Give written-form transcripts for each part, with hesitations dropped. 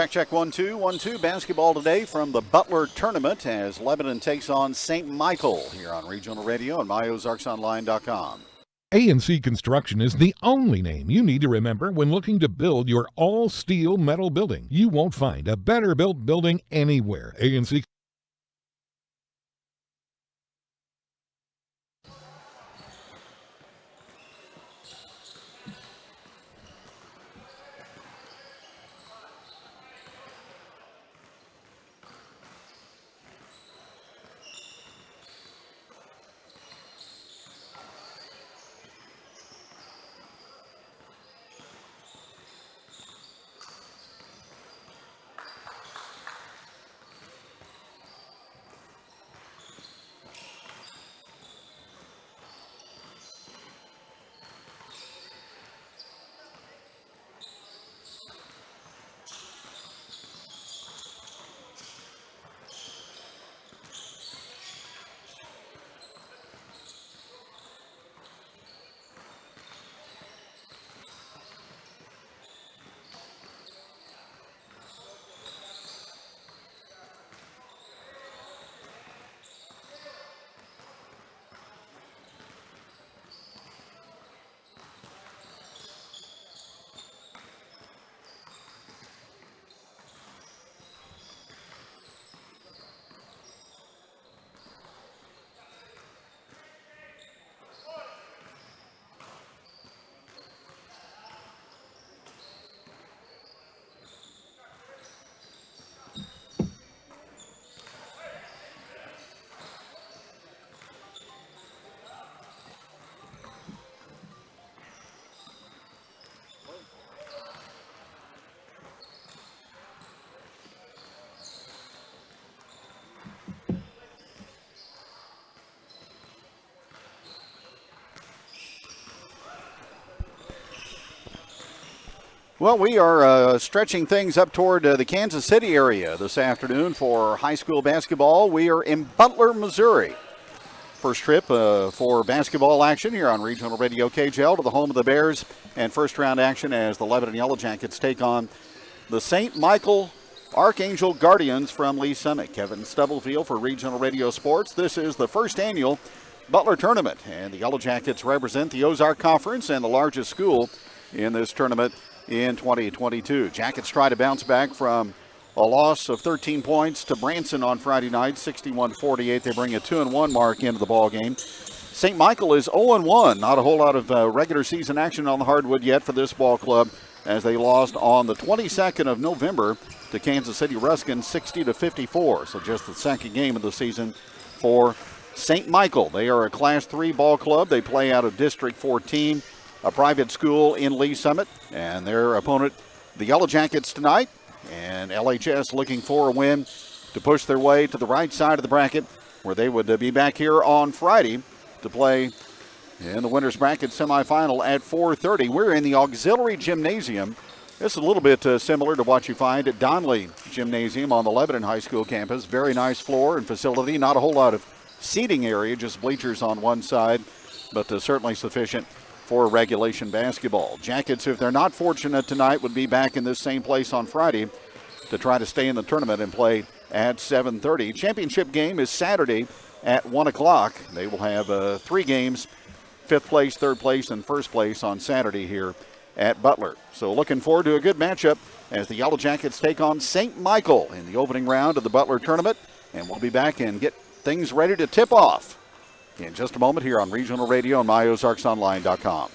Check, 1, 2, 1, 2. Basketball today from the Butler Tournament as Lebanon takes on St. Michael here on Regional Radio and myozarksonline.com. A&C Construction is the only name you need to remember when looking to build your all-steel metal building. You won't find a better built building anywhere. A&C. Well, we are stretching things up toward the Kansas City area this afternoon for high school basketball. We are in Butler, Missouri. First trip for basketball action here on Regional Radio KJL to the home of the Bears, and first round action as the Lebanon Yellow Jackets take on the St. Michael Archangel Guardians from Lee Summit. Kevin Stubblefield for Regional Radio Sports. This is the first annual Butler Tournament, and the Yellow Jackets represent the Ozark Conference and the largest school in this tournament in 2022. Jackets try to bounce back from a loss of 13 points to Branson on Friday night, 61-48. They bring a 2-1 mark into the ball game. St. Michael is 0-1. Not a whole lot of regular season action on the hardwood yet for this ball club, as they lost on the 22nd of November to Kansas City Ruskin 60-54. So just the second game of the season for St. Michael. They are a Class 3 ball club. They play out of District 14, a private school in Lee Summit, and their opponent, the Yellow Jackets, tonight. And LHS looking for a win to push their way to the right side of the bracket, where they would be back here on Friday to play in the winner's bracket semifinal at 4:30. We're in the auxiliary gymnasium. This is a little bit similar to what you find at Donley Gymnasium on the Lebanon High School campus. Very nice floor and facility. Not a whole lot of seating area, just bleachers on one side, but certainly sufficient for regulation basketball. Jackets, if they're not fortunate tonight, would be back in this same place on Friday to try to stay in the tournament and play at 7:30. Championship game is Saturday at 1 o'clock. They will have 3 games, 5th place, 3rd place, and 1st place on Saturday here at Butler. So looking forward to a good matchup as the Yellow Jackets take on St. Michael in the opening round of the Butler Tournament. And we'll be back and get things ready to tip off in just a moment here on Regional Radio and myozarksonline.com.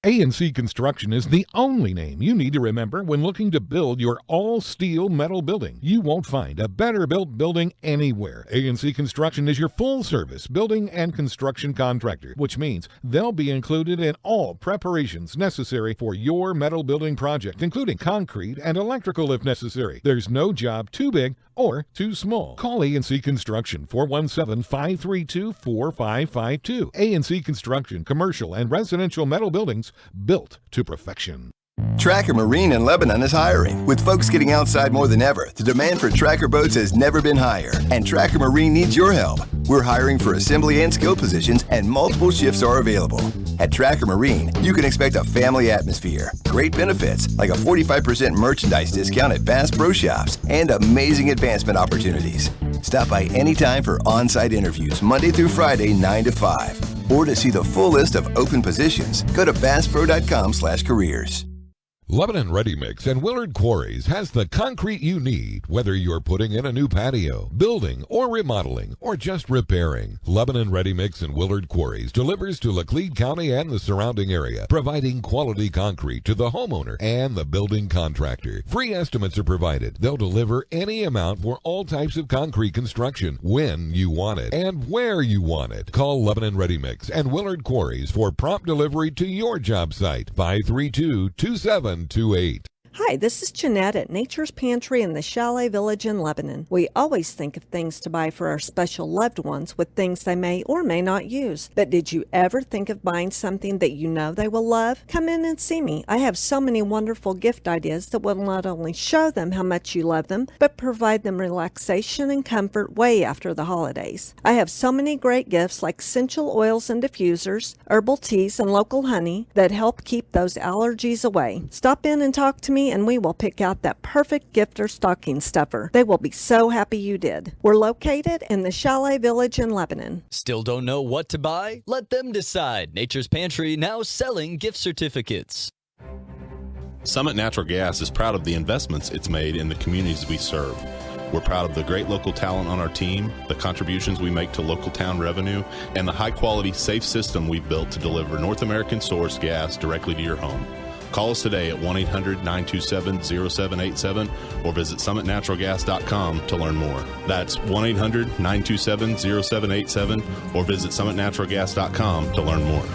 A&C Construction is the only name you need to remember when looking to build your all-steel metal building. You won't find a better built building anywhere. A&C Construction is your full-service building and construction contractor, which means they'll be included in all preparations necessary for your metal building project, including concrete and electrical if necessary. There's no job too big or too small. Call A&C Construction, 417-532-4552. A&C Construction, commercial and residential metal buildings built to perfection. Tracker Marine in Lebanon is hiring. With folks getting outside more than ever, the demand for Tracker boats has never been higher, and Tracker Marine needs your help. We're hiring for assembly and skill positions, and multiple shifts are available. At Tracker Marine, you can expect a family atmosphere, great benefits like a 45% merchandise discount at Bass Pro Shops, and amazing advancement opportunities. Stop by anytime for on-site interviews Monday through Friday, 9 to 5. Or to see the full list of open positions, go to basspro.com/careers. Lebanon Ready Mix and Willard Quarries has the concrete you need, whether you're putting in a new patio, building, or remodeling, or just repairing. Lebanon Ready Mix and Willard Quarries delivers to Laclede County and the surrounding area, providing quality concrete to the homeowner and the building contractor. Free estimates are provided. They'll deliver any amount for all types of concrete construction when you want it and where you want it. Call Lebanon Ready Mix and Willard Quarries for prompt delivery to your job site. 532-2728. Hi, this is Jeanette at Nature's Pantry in the Chalet Village in Lebanon. We always think of things to buy for our special loved ones with things they may or may not use. But did you ever think of buying something that you know they will love? Come in and see me. I have so many wonderful gift ideas that will not only show them how much you love them, but provide them relaxation and comfort way after the holidays. I have so many great gifts like essential oils and diffusers, herbal teas, and local honey that help keep those allergies away. Stop in and talk to me and we will pick out that perfect gift or stocking stuffer. They will be so happy you did. We're located in the Chalet Village in Lebanon. Still don't know what to buy? Let them decide. Nature's Pantry now selling gift certificates. Summit Natural Gas is proud of the investments it's made in the communities we serve. We're proud of the great local talent on our team, the contributions we make to local town revenue, and the high-quality, safe system we've built to deliver North American-sourced gas directly to your home. Call us today at 1-800-927-0787 or visit summitnaturalgas.com to learn more. That's 1-800-927-0787 or visit summitnaturalgas.com to learn more.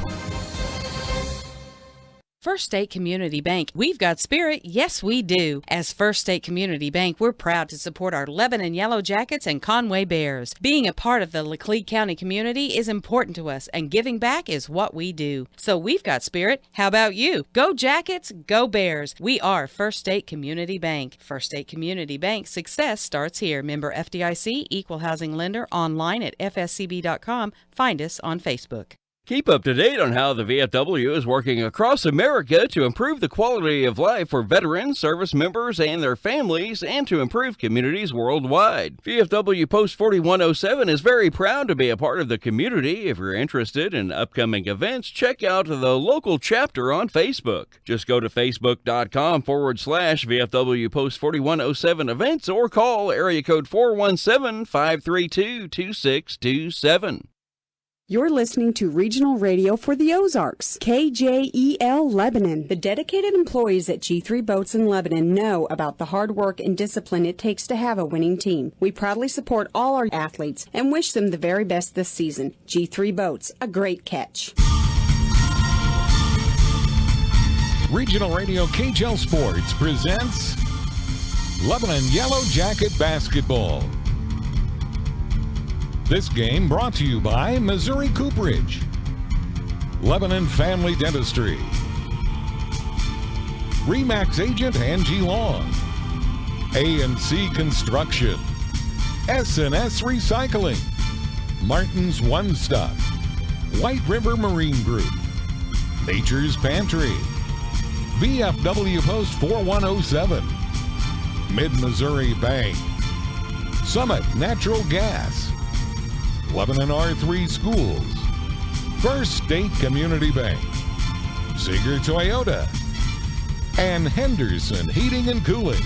First State Community Bank. We've got spirit. Yes, we do. As First State Community Bank, we're proud to support our Lebanon Yellow Jackets and Conway Bears. Being a part of the Laclede County community is important to us, and giving back is what we do. So we've got spirit. How about you? Go Jackets, go Bears. We are First State Community Bank. First State Community Bank. Success starts here. Member FDIC, Equal Housing Lender, online at fscb.com. Find us on Facebook. Keep up to date on how the VFW is working across America to improve the quality of life for veterans, service members, and their families, and to improve communities worldwide. VFW Post 4107 is very proud to be a part of the community. If you're interested in upcoming events, check out the local chapter on Facebook. Just go to facebook.com/VFW Post 4107 events or call area code 417-532-2627. You're listening to Regional Radio for the Ozarks, KJEL Lebanon. The dedicated employees at G3 Boats in Lebanon know about the hard work and discipline it takes to have a winning team. We proudly support all our athletes and wish them the very best this season. G3 Boats, a great catch. Regional Radio KJEL Sports presents Lebanon Yellow Jacket Basketball. This game brought to you by Missouri Cooperage, Lebanon Family Dentistry, Remax Agent Angie Long, A&C Construction, S&S Recycling, Martin's One Stop, White River Marine Group, Nature's Pantry, VFW Post 4107, Mid-Missouri Bank, Summit Natural Gas, Lebanon R3 Schools, First State Community Bank, Seeger Toyota, and Henderson Heating and Cooling.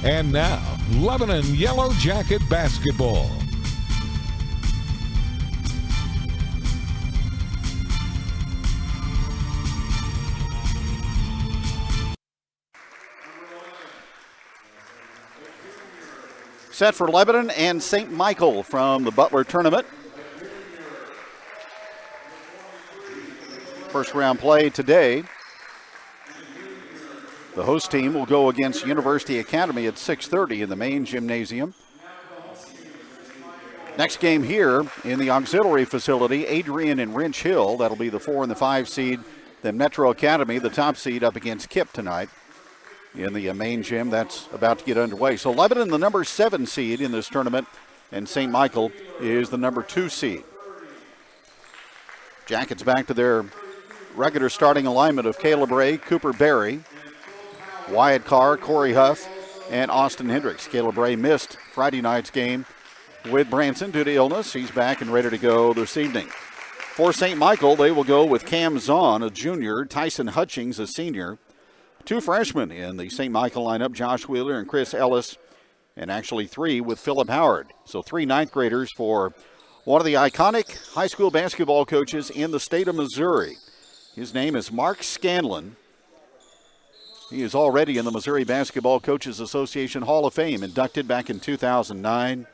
And now, Lebanon Yellow Jacket Basketball. Set for Lebanon and St. Michael from the Butler Tournament. First round play today. The host team will go against University Academy at 6:30 in the main gymnasium. Next game here in the auxiliary facility, Adrian and Wrench Hill. That'll be the 4 and the 5 seed Then Metro Academy, the top seed, up against Kip tonight in the main gym. That's about to get underway. So Lebanon, the number 7 seed in this tournament, and St. Michael is the number 2 seed. Jackets back to their regular starting alignment of Caleb Ray, Cooper Berry, Wyatt Carr, Corey Huff, and Austin Hendricks. Caleb Ray missed Friday night's game with Branson due to illness. He's back and ready to go this evening. For St. Michael, they will go with Cam Zahn, a junior, Tyson Hutchings, a senior, 2 freshmen in the St. Michael lineup, Josh Wheeler and Chris Ellis, and actually 3 with Philip Howard. So 3 ninth graders for one of the iconic high school basketball coaches in the state of Missouri. His name is Mark Scanlon. He is already in the Missouri Basketball Coaches Association Hall of Fame, inducted back in 2009,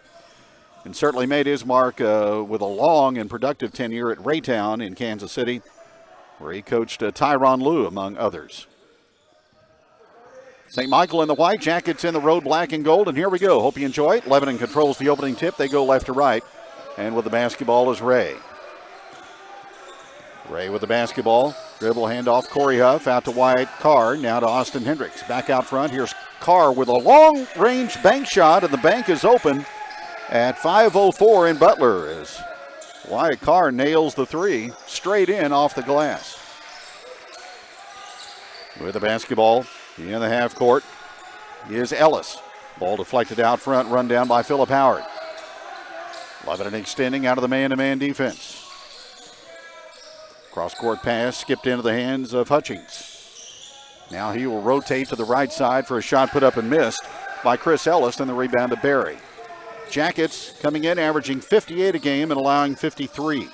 and certainly made his mark with a long and productive tenure at Raytown in Kansas City, where he coached Tyronn Lue, among others. St. Michael in the white, Jackets in the road black and gold, and here we go. Hope you enjoy it. Lebanon controls the opening tip. They go left to right, and with the basketball is Ray. Ray with the basketball. Dribble handoff, Corey Huff out to Wyatt Carr, now to Austin Hendricks. Back out front, here's Carr with a long-range bank shot, and the bank is open at 5:04 in Butler as Wyatt Carr nails the 3 straight in off the glass. With the basketball in the half court is Ellis. Ball deflected out front, run down by Philip Howard. Lebanon extending out of the man-to-man defense. Cross-court pass skipped into the hands of Hutchings. Now he will rotate to the right side for a shot put up and missed by Chris Ellis, and the rebound to Berry. Jackets coming in averaging 58 a game and allowing 53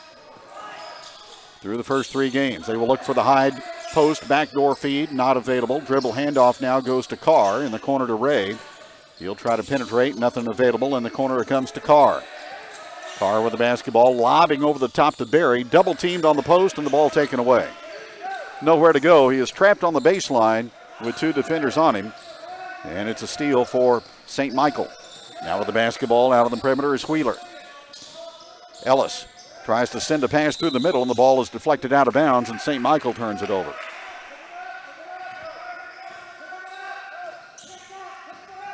through the first 3 games. They will look for the Hyde post backdoor feed, not available. Dribble handoff now goes to Carr in the corner to Ray. He'll try to penetrate, nothing available. In the corner it comes to Carr. Carr with the basketball, lobbing over the top to Berry, double teamed on the post, and the ball taken away. Nowhere to go. He is trapped on the baseline with 2 defenders on him, and it's a steal for St. Michael. Now with the basketball out of the perimeter is Wheeler. Ellis tries to send a pass through the middle, and the ball is deflected out of bounds, and St. Michael turns it over.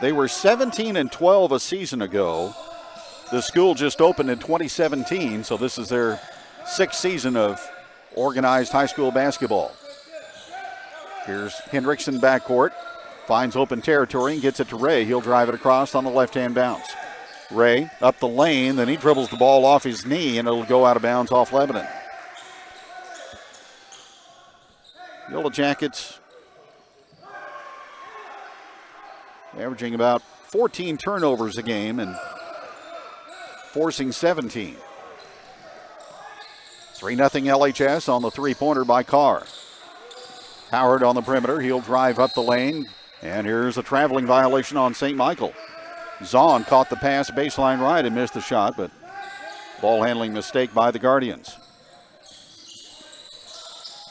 They were 17-12 a season ago. The school just opened in 2017, so this is their 6th season of organized high school basketball. Here's Hendricks in backcourt. Finds open territory and gets it to Ray. He'll drive it across on the left-hand bounce. Ray up the lane, then he dribbles the ball off his knee, and it'll go out of bounds off Lebanon. The Yellow Jackets averaging about 14 turnovers a game and forcing 17. 3-0 LHS on the 3-pointer by Carr. Howard on the perimeter. He'll drive up the lane. And here's a traveling violation on St. Michael. Zahn caught the pass baseline right and missed the shot, but ball handling mistake by the Guardians.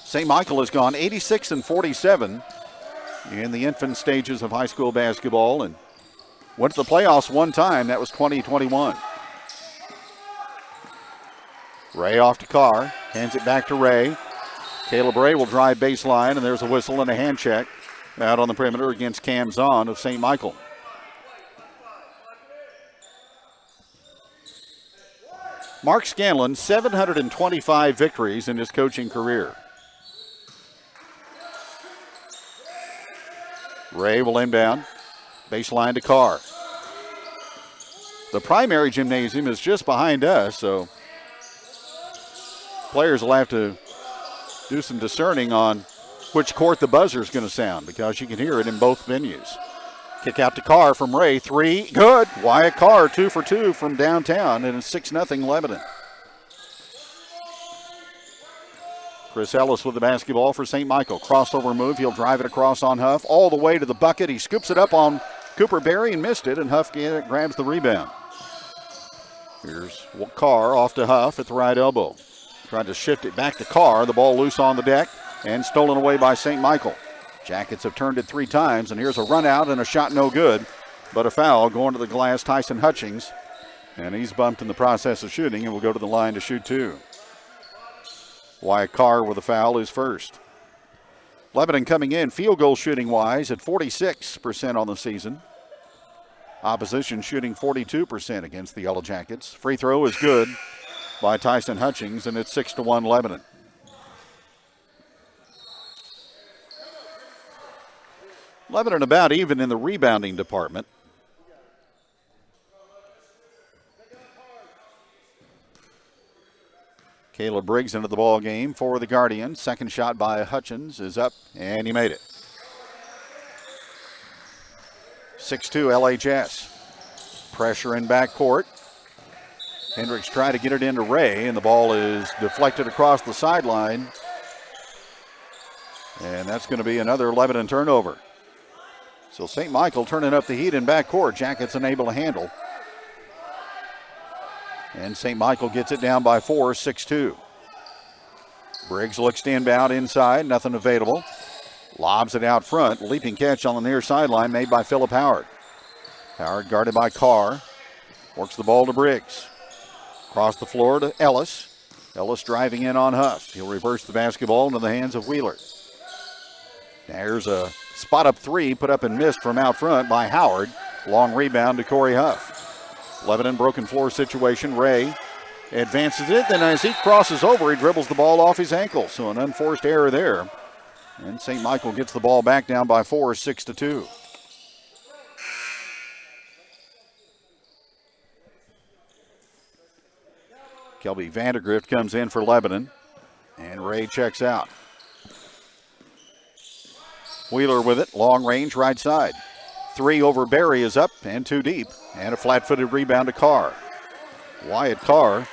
St. Michael has gone 86-47 in the infant stages of high school basketball and went to the playoffs one time. That was 2021. Ray off to Carr, hands it back to Ray. Caleb Ray will drive baseline, and there's a whistle and a hand check out on the perimeter against Cam Zahn of St. Michael. Mark Scanlon, 725 victories in his coaching career. Ray will inbound, baseline to Carr. The primary gymnasium is just behind us, so players will have to do some discerning on which court the buzzer is going to sound because you can hear it in both venues. Kick out to Carr from Ray. 3, good. Wyatt Carr, 2 for 2 from downtown, and it's 6-0 Lebanon. Chris Ellis with the basketball for St. Michael. Crossover move. He'll drive it across on Huff all the way to the bucket. He scoops it up on Cooper Berry and missed it, and Huff grabs the rebound. Here's Carr off to Huff at the right elbow. Tried to shift it back to Carr. The ball loose on the deck and stolen away by St. Michael. Jackets have turned it 3 times, and here's a run out and a shot no good. But a foul going to the glass, Tyson Hutchings. And he's bumped in the process of shooting and will go to the line to shoot 2. Wyatt Carr with a foul is first. Lebanon coming in field goal shooting wise at 46% on the season. Opposition shooting 42% against the Yellow Jackets. Free throw is good by Tyson Hutchings, and it's 6-1 Lebanon. Lebanon about even in the rebounding department. Caleb Briggs into the ball game for the Guardians. Second shot by Hutchins is up, and he made it. 6-2 LHS. Pressure in backcourt. Hendricks tried to get it into Ray, and the ball is deflected across the sideline. And that's going to be another Lebanon turnover. So St. Michael turning up the heat in backcourt. Jackets unable to handle. And St. Michael gets it down by 4, 6-2. Briggs looks to inbound inside, nothing available. Lobs it out front. Leaping catch on the near sideline made by Philip Howard. Howard guarded by Carr. Works the ball to Briggs. Across the floor to Ellis. Ellis driving in on Huff. He'll reverse the basketball into the hands of Wheeler. There's a spot up three put up and missed from out front by Howard. Long rebound to Corey Huff. Lebanon broken floor situation. Ray advances it. Then as he crosses over, he dribbles the ball off his ankle. So an unforced error there. And St. Michael gets the ball back down by 4, 6-2. Kelby Vandergrift comes in for Lebanon. And Ray checks out. Wheeler with it. Long range right side. Three over Barry is up and too deep. And a flat-footed rebound to Carr. Wyatt Carr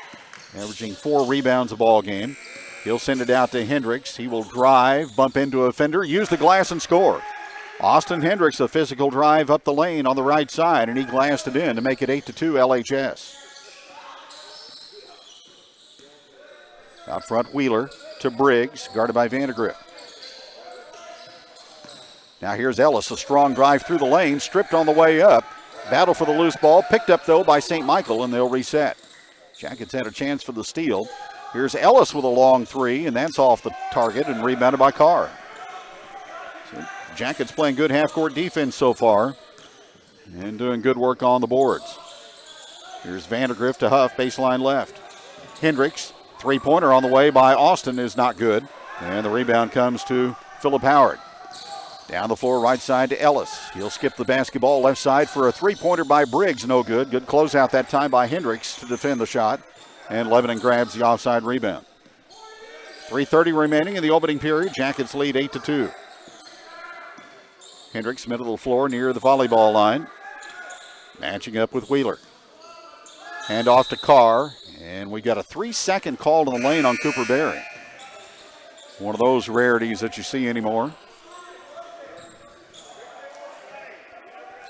averaging 4 rebounds a ball game. He'll send it out to Hendricks. He will drive, bump into a fender, use the glass and score. Austin Hendricks, a physical drive up the lane on the right side, and he glassed it in to make it 8-2 LHS. Out front, Wheeler to Briggs, guarded by Vandergrift. Now here's Ellis, a strong drive through the lane, stripped on the way up. Battle for the loose ball, picked up though by St. Michael, and they'll reset. Jackets had a chance for the steal. Here's Ellis with a long three, and that's off the target and rebounded by Carr. So Jackets playing good half-court defense so far and doing good work on the boards. Here's Vandergrift to Huff, baseline left. Hendricks, three-pointer on the way by Austin is not good, and the rebound comes to Philip Howard. Down the floor, right side to Ellis. He'll skip the basketball left side for a three-pointer by Briggs. No good. Good closeout that time by Hendricks to defend the shot. And Lebanon grabs the offside rebound. 3:30 remaining in the opening period. Jackets lead 8-2. Hendricks, middle of the floor near the volleyball line. Matching up with Wheeler. Hand off to Carr. And we got a 3-second call to the lane on Cooper Berry. One of those rarities that you see anymore.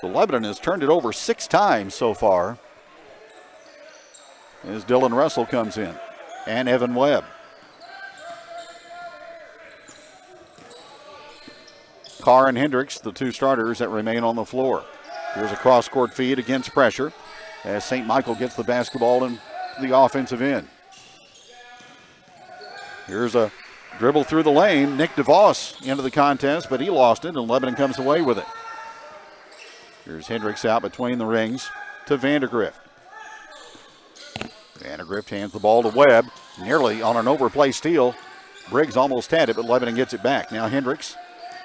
So Lebanon has turned it over 6 times so far as Dylan Russell comes in, and Evan Webb. Carr and Hendricks, the two starters that remain on the floor. Here's a cross-court feed against pressure as St. Michael gets the basketball in the offensive end. Here's a dribble through the lane. Nick DeVos into the contest, but he lost it, and Lebanon comes away with it. Here's Hendricks out between the rings to Vandergrift. Vandergrift hands the ball to Webb, nearly on an overplay steal. Briggs almost had it, but Lebanon gets it back. Now Hendricks,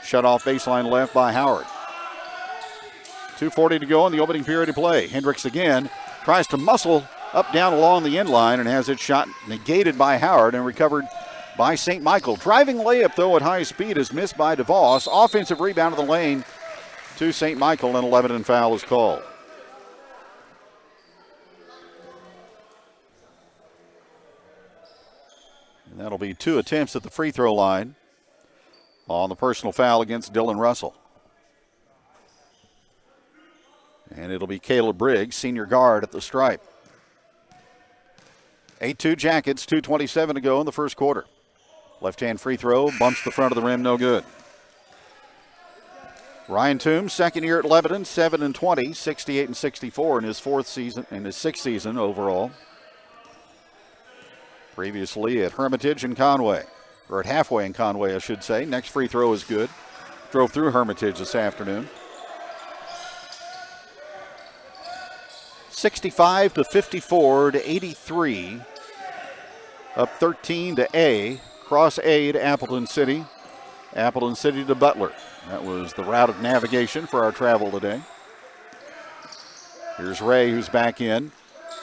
shut off baseline left by Howard. 2:40 to go in the opening period of play. Hendricks again tries to muscle up down along the end line and has its shot negated by Howard and recovered by St. Michael. Driving layup, though, at high speed is missed by DeVos. Offensive rebound to the lane to St. Michael, and a Lebanon foul is called. And that'll be 2 attempts at the free throw line on the personal foul against Dylan Russell. And it'll be Caleb Briggs, senior guard, at the stripe. 8-2 Jackets, 2:27 to go in the first quarter. Left-hand free throw, bumps the front of the rim, no good. Ryan Toombs, second year at Lebanon, 7-20, 68-64 in his sixth season overall. Previously at Hermitage and Conway. or at halfway in Conway, I should say. Next free throw is good. Drove through Hermitage this afternoon. 65 to 54 to 83. Up 13 to A. Cross A to Appleton City. Appleton City to Butler. That was the route of navigation for our travel today. Here's Ray, who's back in.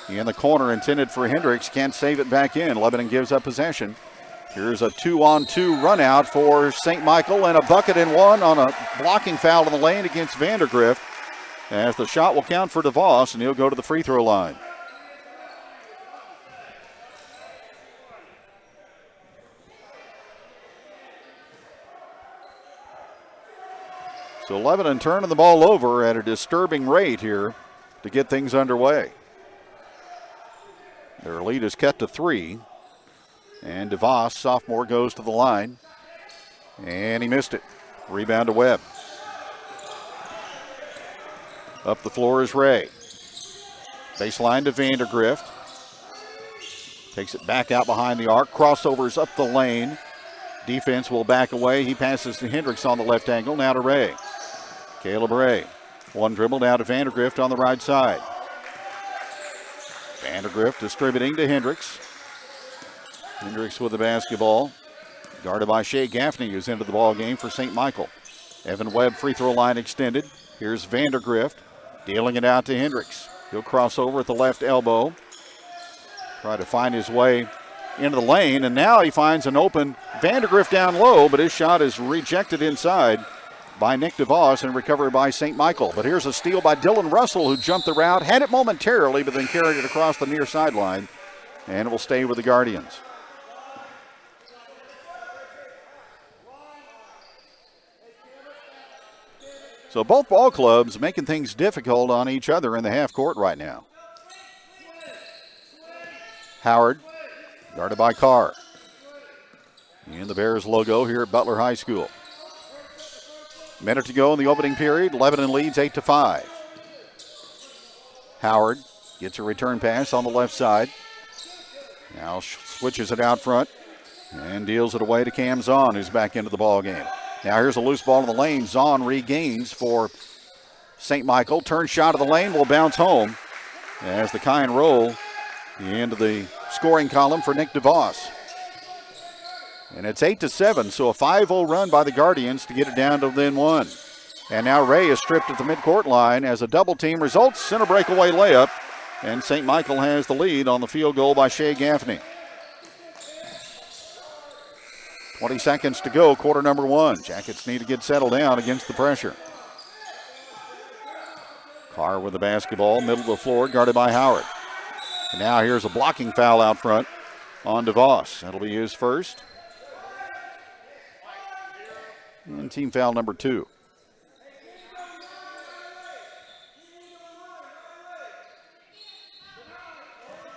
In the corner intended for Hendricks. Can't save it back in. Lebanon gives up possession. Here's a 2-on-2 run out for St. Michael and a bucket and one on a blocking foul in the lane against Vandergrift. As the shot will count for DeVos, and he'll go to the free throw line. So Lebanon turning the ball over at a disturbing rate here to get things underway. Their lead is cut to 3. And DeVos, sophomore, goes to the line. And he missed it. Rebound to Webb. Up the floor is Ray. Baseline to Vandergrift. Takes it back out behind the arc. Crossovers up the lane. Defense will back away. He passes to Hendricks on the left angle. Now to Ray. Caleb Ray. One dribble now to Vandergrift on the right side. Vandergrift distributing to Hendricks. Hendricks with the basketball. Guarded by Shea Gaffney, who's into the ball game for St. Michael. Evan Webb, free throw line extended. Here's Vandergrift. Dealing it out to Hendricks. He'll cross over at the left elbow. Try to find his way into the lane, and now he finds an open Vandergrift down low, but his shot is rejected inside by Nick DeVos and recovered by St. Michael. But here's a steal by Dylan Russell, who jumped the route, had it momentarily, but then carried it across the near sideline, and it will stay with the Guardians. So both ball clubs making things difficult on each other in the half court right now. Howard, guarded by Carr. And the Bears logo here at Butler High School. Minute to go in the opening period. Lebanon leads 8-5. Howard gets a return pass on the left side. Now switches it out front and deals it away to Cam Zahn, who's back into the ball game. Now here's a loose ball in the lane. Zahn regains for St. Michael. Turn shot of the lane will bounce home as the Kind roll into the scoring column for Nick DeVos. And it's 8-7, so a 5-0 run by the Guardians to get it down to within 1. And now Ray is stripped at the midcourt line as a double team results in a breakaway layup. And St. Michael has the lead on the field goal by Shea Gaffney. 20 seconds to go, quarter number 1. Jackets need to get settled down against the pressure. Carr with the basketball, middle of the floor, guarded by Howard. And now here's a blocking foul out front on DeVos. That'll be his first. And team foul number 2.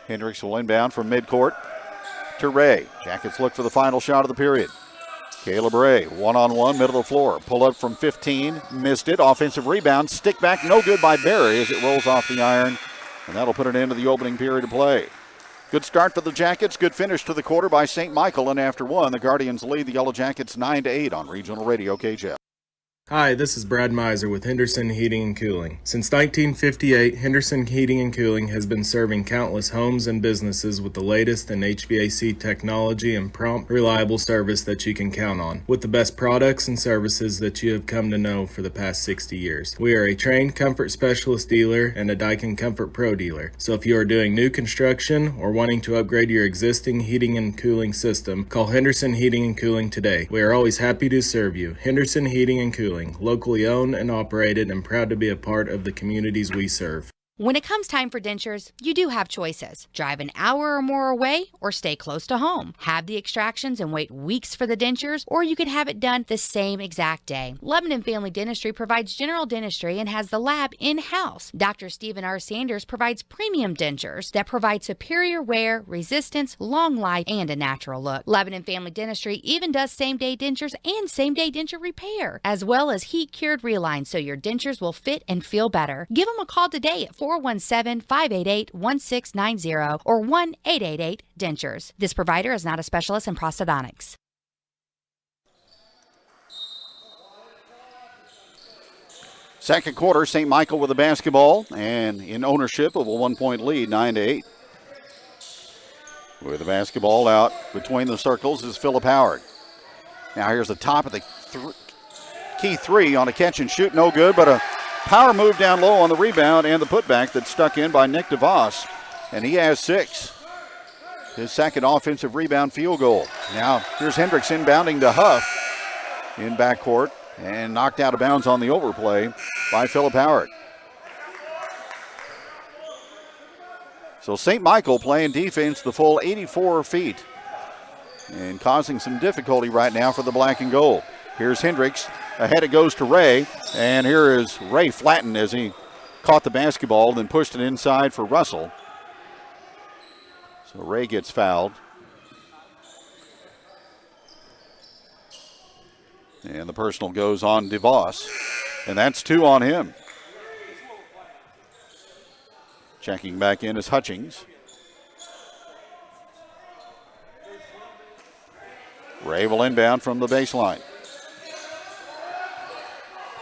Hendricks will inbound from midcourt to Ray. Jackets look for the final shot of the period. Caleb Ray, one-on-one, middle of the floor. Pull up from 15, missed it. Offensive rebound, stick back, no good by Barry as it rolls off the iron. And that'll put it into the opening period of play. Good start for the Jackets, good finish to the quarter by St. Michael. And after one, the Guardians lead the Yellow Jackets 9-8 on Regional Radio KJL. Hi, this is Brad Miser with Henderson Heating and Cooling. Since 1958, Henderson Heating and Cooling has been serving countless homes and businesses with the latest in HVAC technology and prompt, reliable service that you can count on, with the best products and services that you have come to know for the past 60 years. We are a trained comfort specialist dealer and a Daikin Comfort Pro dealer. So if you are doing new construction or wanting to upgrade your existing heating and cooling system, call Henderson Heating and Cooling today. We are always happy to serve you. Henderson Heating and Cooling. Locally owned and operated, and proud to be a part of the communities we serve. When it comes time for dentures, you do have choices. Drive an hour or more away or stay close to home. Have the extractions and wait weeks for the dentures, or you could have it done the same exact day. Lebanon Family Dentistry provides general dentistry and has the lab in-house. Dr. Stephen R. Sanders provides premium dentures that provide superior wear, resistance, long life, and a natural look. Lebanon Family Dentistry even does same-day dentures and same-day denture repair, as well as heat-cured relines so your dentures will fit and feel better. Give them a call today at 417-588-1690 or 1-888-DENTURES. This provider is not a specialist in prosthodontics. Second quarter, St. Michael with the basketball and in ownership of a 1-point lead, 9-8. With the basketball out between the circles is Phillip Howard. Now here's the top of the key three on a catch and shoot, no good, but a power move down low on the rebound and the putback that's stuck in by Nick DeVos, and he has 6. His second offensive rebound field goal. Now here's Hendricks inbounding to Huff in backcourt and knocked out of bounds on the overplay by Phillip Howard. So St. Michael playing defense the full 84 feet and causing some difficulty right now for the black and gold. Here's Hendricks. Ahead it goes to Ray, and here is Ray flattened as he caught the basketball, then pushed it inside for Russell. So Ray gets fouled. And the personal goes on DeVos, and that's 2 on him. Checking back in is Hutchings. Ray will inbound from the baseline.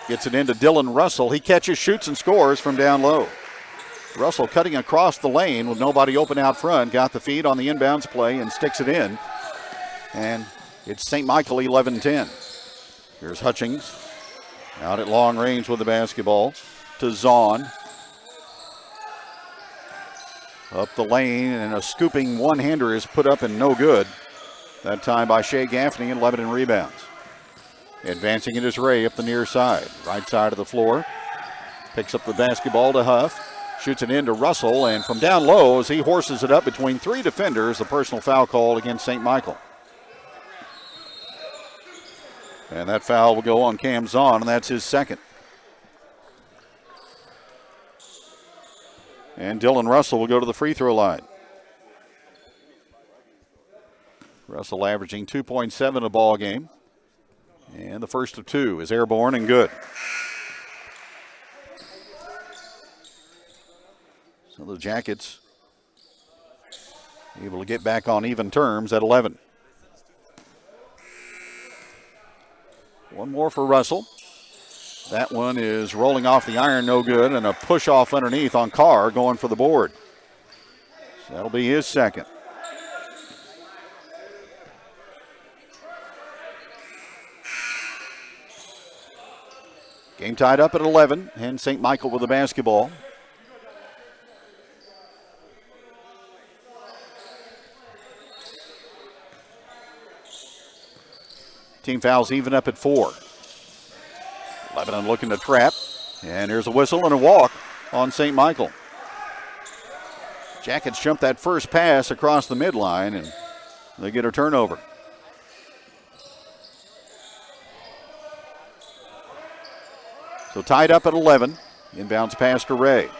Gets it into Dylan Russell. He catches, shoots, and scores from down low. Russell cutting across the lane with nobody open out front. Got the feed on the inbounds play and sticks it in. And it's St. Michael 11-10. Here's Hutchings out at long range with the basketball to Zahn. Up the lane, and a scooping one-hander is put up and no good. That time by Shea Gaffney, and Lebanon rebounds. Advancing it is Ray up the near side. Right side of the floor. Picks up the basketball to Huff. Shoots it into Russell, and from down low as he horses it up between 3 defenders, the personal foul called against St. Michael. And that foul will go on Cam Zahn, and that's his second. And Dylan Russell will go to the free throw line. Russell averaging 2.7 a ball game. And the first of 2 is airborne and good. So the Jackets able to get back on even terms at 11. One more for Russell. That one is rolling off the iron, no good, and a push off underneath on Carr going for the board. So that'll be his second. Game tied up at 11, and St. Michael with the basketball. Team fouls even up at 4. Lebanon looking to trap, and here's a whistle and a walk on St. Michael. Jackets jump that first pass across the midline, and they get a turnover. So tied up at 11. Inbounds pass to Ray.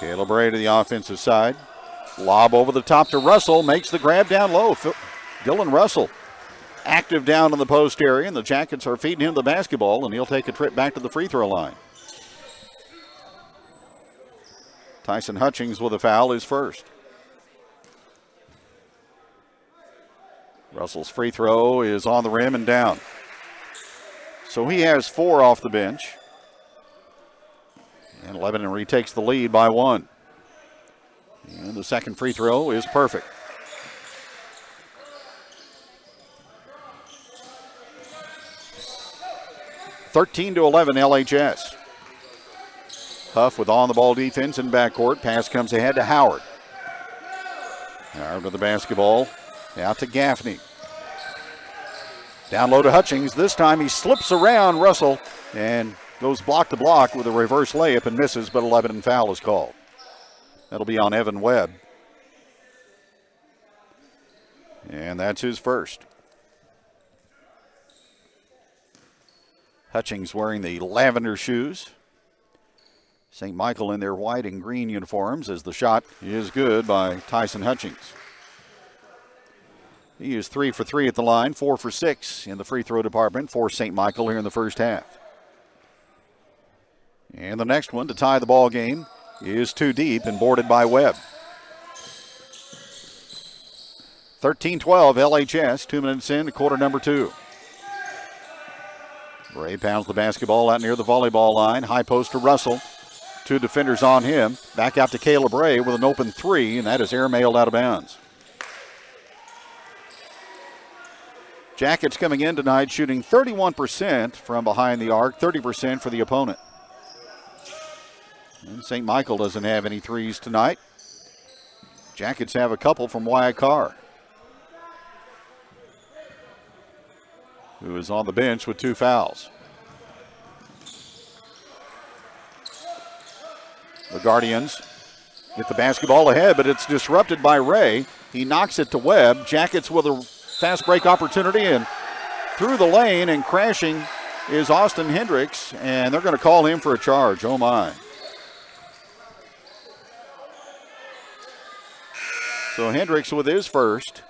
Caleb Ray to the offensive side. Lob over the top to Russell. Makes the grab down low. Dylan Russell active down in the post area, and the Jackets are feeding him the basketball, and he'll take a trip back to the free throw line. Tyson Hutchings with a foul, his first. Russell's free throw is on the rim and down. So he has 4 off the bench. And Lebanon retakes the lead by 1. And the second free throw is perfect. (13-11) LHS. Huff with on-the-ball defense in backcourt. Pass comes ahead to Howard. Howard with the basketball. Out to Gaffney. Down low to Hutchings. This time he slips around Russell and goes block to block with a reverse layup and misses, but a Lebanon foul is called. That'll be on Evan Webb. And that's his first. Hutchings wearing the lavender shoes. St. Michael in their white and green uniforms, as the shot is good by Tyson Hutchings. He is 3 for 3 at the line, 4 for 6 in the free throw department for St. Michael here in the first half. And the next one to tie the ball game is too deep and boarded by Webb. 13-12 LHS, 2 minutes in, quarter number 2. Ray pounds the basketball out near the volleyball line. High post to Russell. 2 defenders on him. Back out to Caleb Ray with an open 3, and that is airmailed out of bounds. Jackets coming in tonight shooting 31% from behind the arc, 30% for the opponent. And St. Michael doesn't have any threes tonight. Jackets have a couple from Wyatt Carr, who is on the bench with 2 fouls. The Guardians get the basketball ahead, but it's disrupted by Ray. He knocks it to Webb. Jackets with a fast break opportunity, and through the lane and crashing is Austin Hendricks, and they're going to call him for a charge. Oh my. So Hendricks with his first.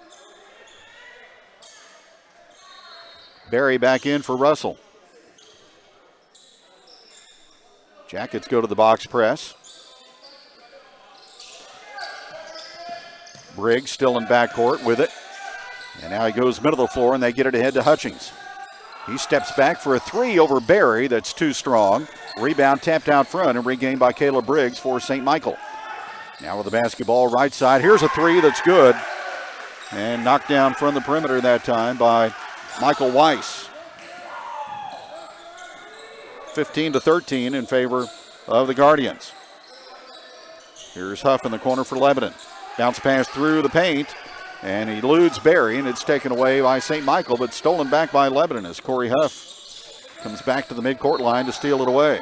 Barry back in for Russell. Jackets go to the box press. Briggs still in backcourt with it. And now he goes middle of the floor, and they get it ahead to Hutchings. He steps back for a 3 over Barry. That's too strong. Rebound tapped out front and regained by Caleb Briggs for St. Michael. Now with the basketball right side. Here's a 3 that's good. And knocked down from the perimeter that time by Michael Weiss. 15-13 in favor of the Guardians. Here's Huff in the corner for Lebanon. Bounce pass through the paint, and he eludes Barry, and it's taken away by St. Michael, but stolen back by Lebanon as Corey Huff comes back to the midcourt line to steal it away.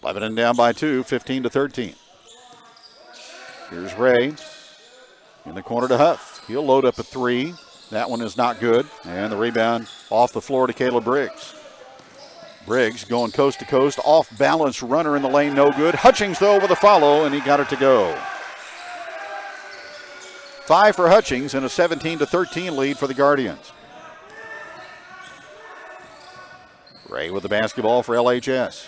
Lebanon down by 2, 15-13. Here's Ray in the corner to Huff. He'll load up a 3. That one is not good, and the rebound off the floor to Caleb Briggs. Briggs going coast to coast, off balance runner in the lane, no good. Hutchings though with a follow, and he got it to go. 5 for Hutchings and a 17-13 lead for the Guardians. Ray with the basketball for LHS.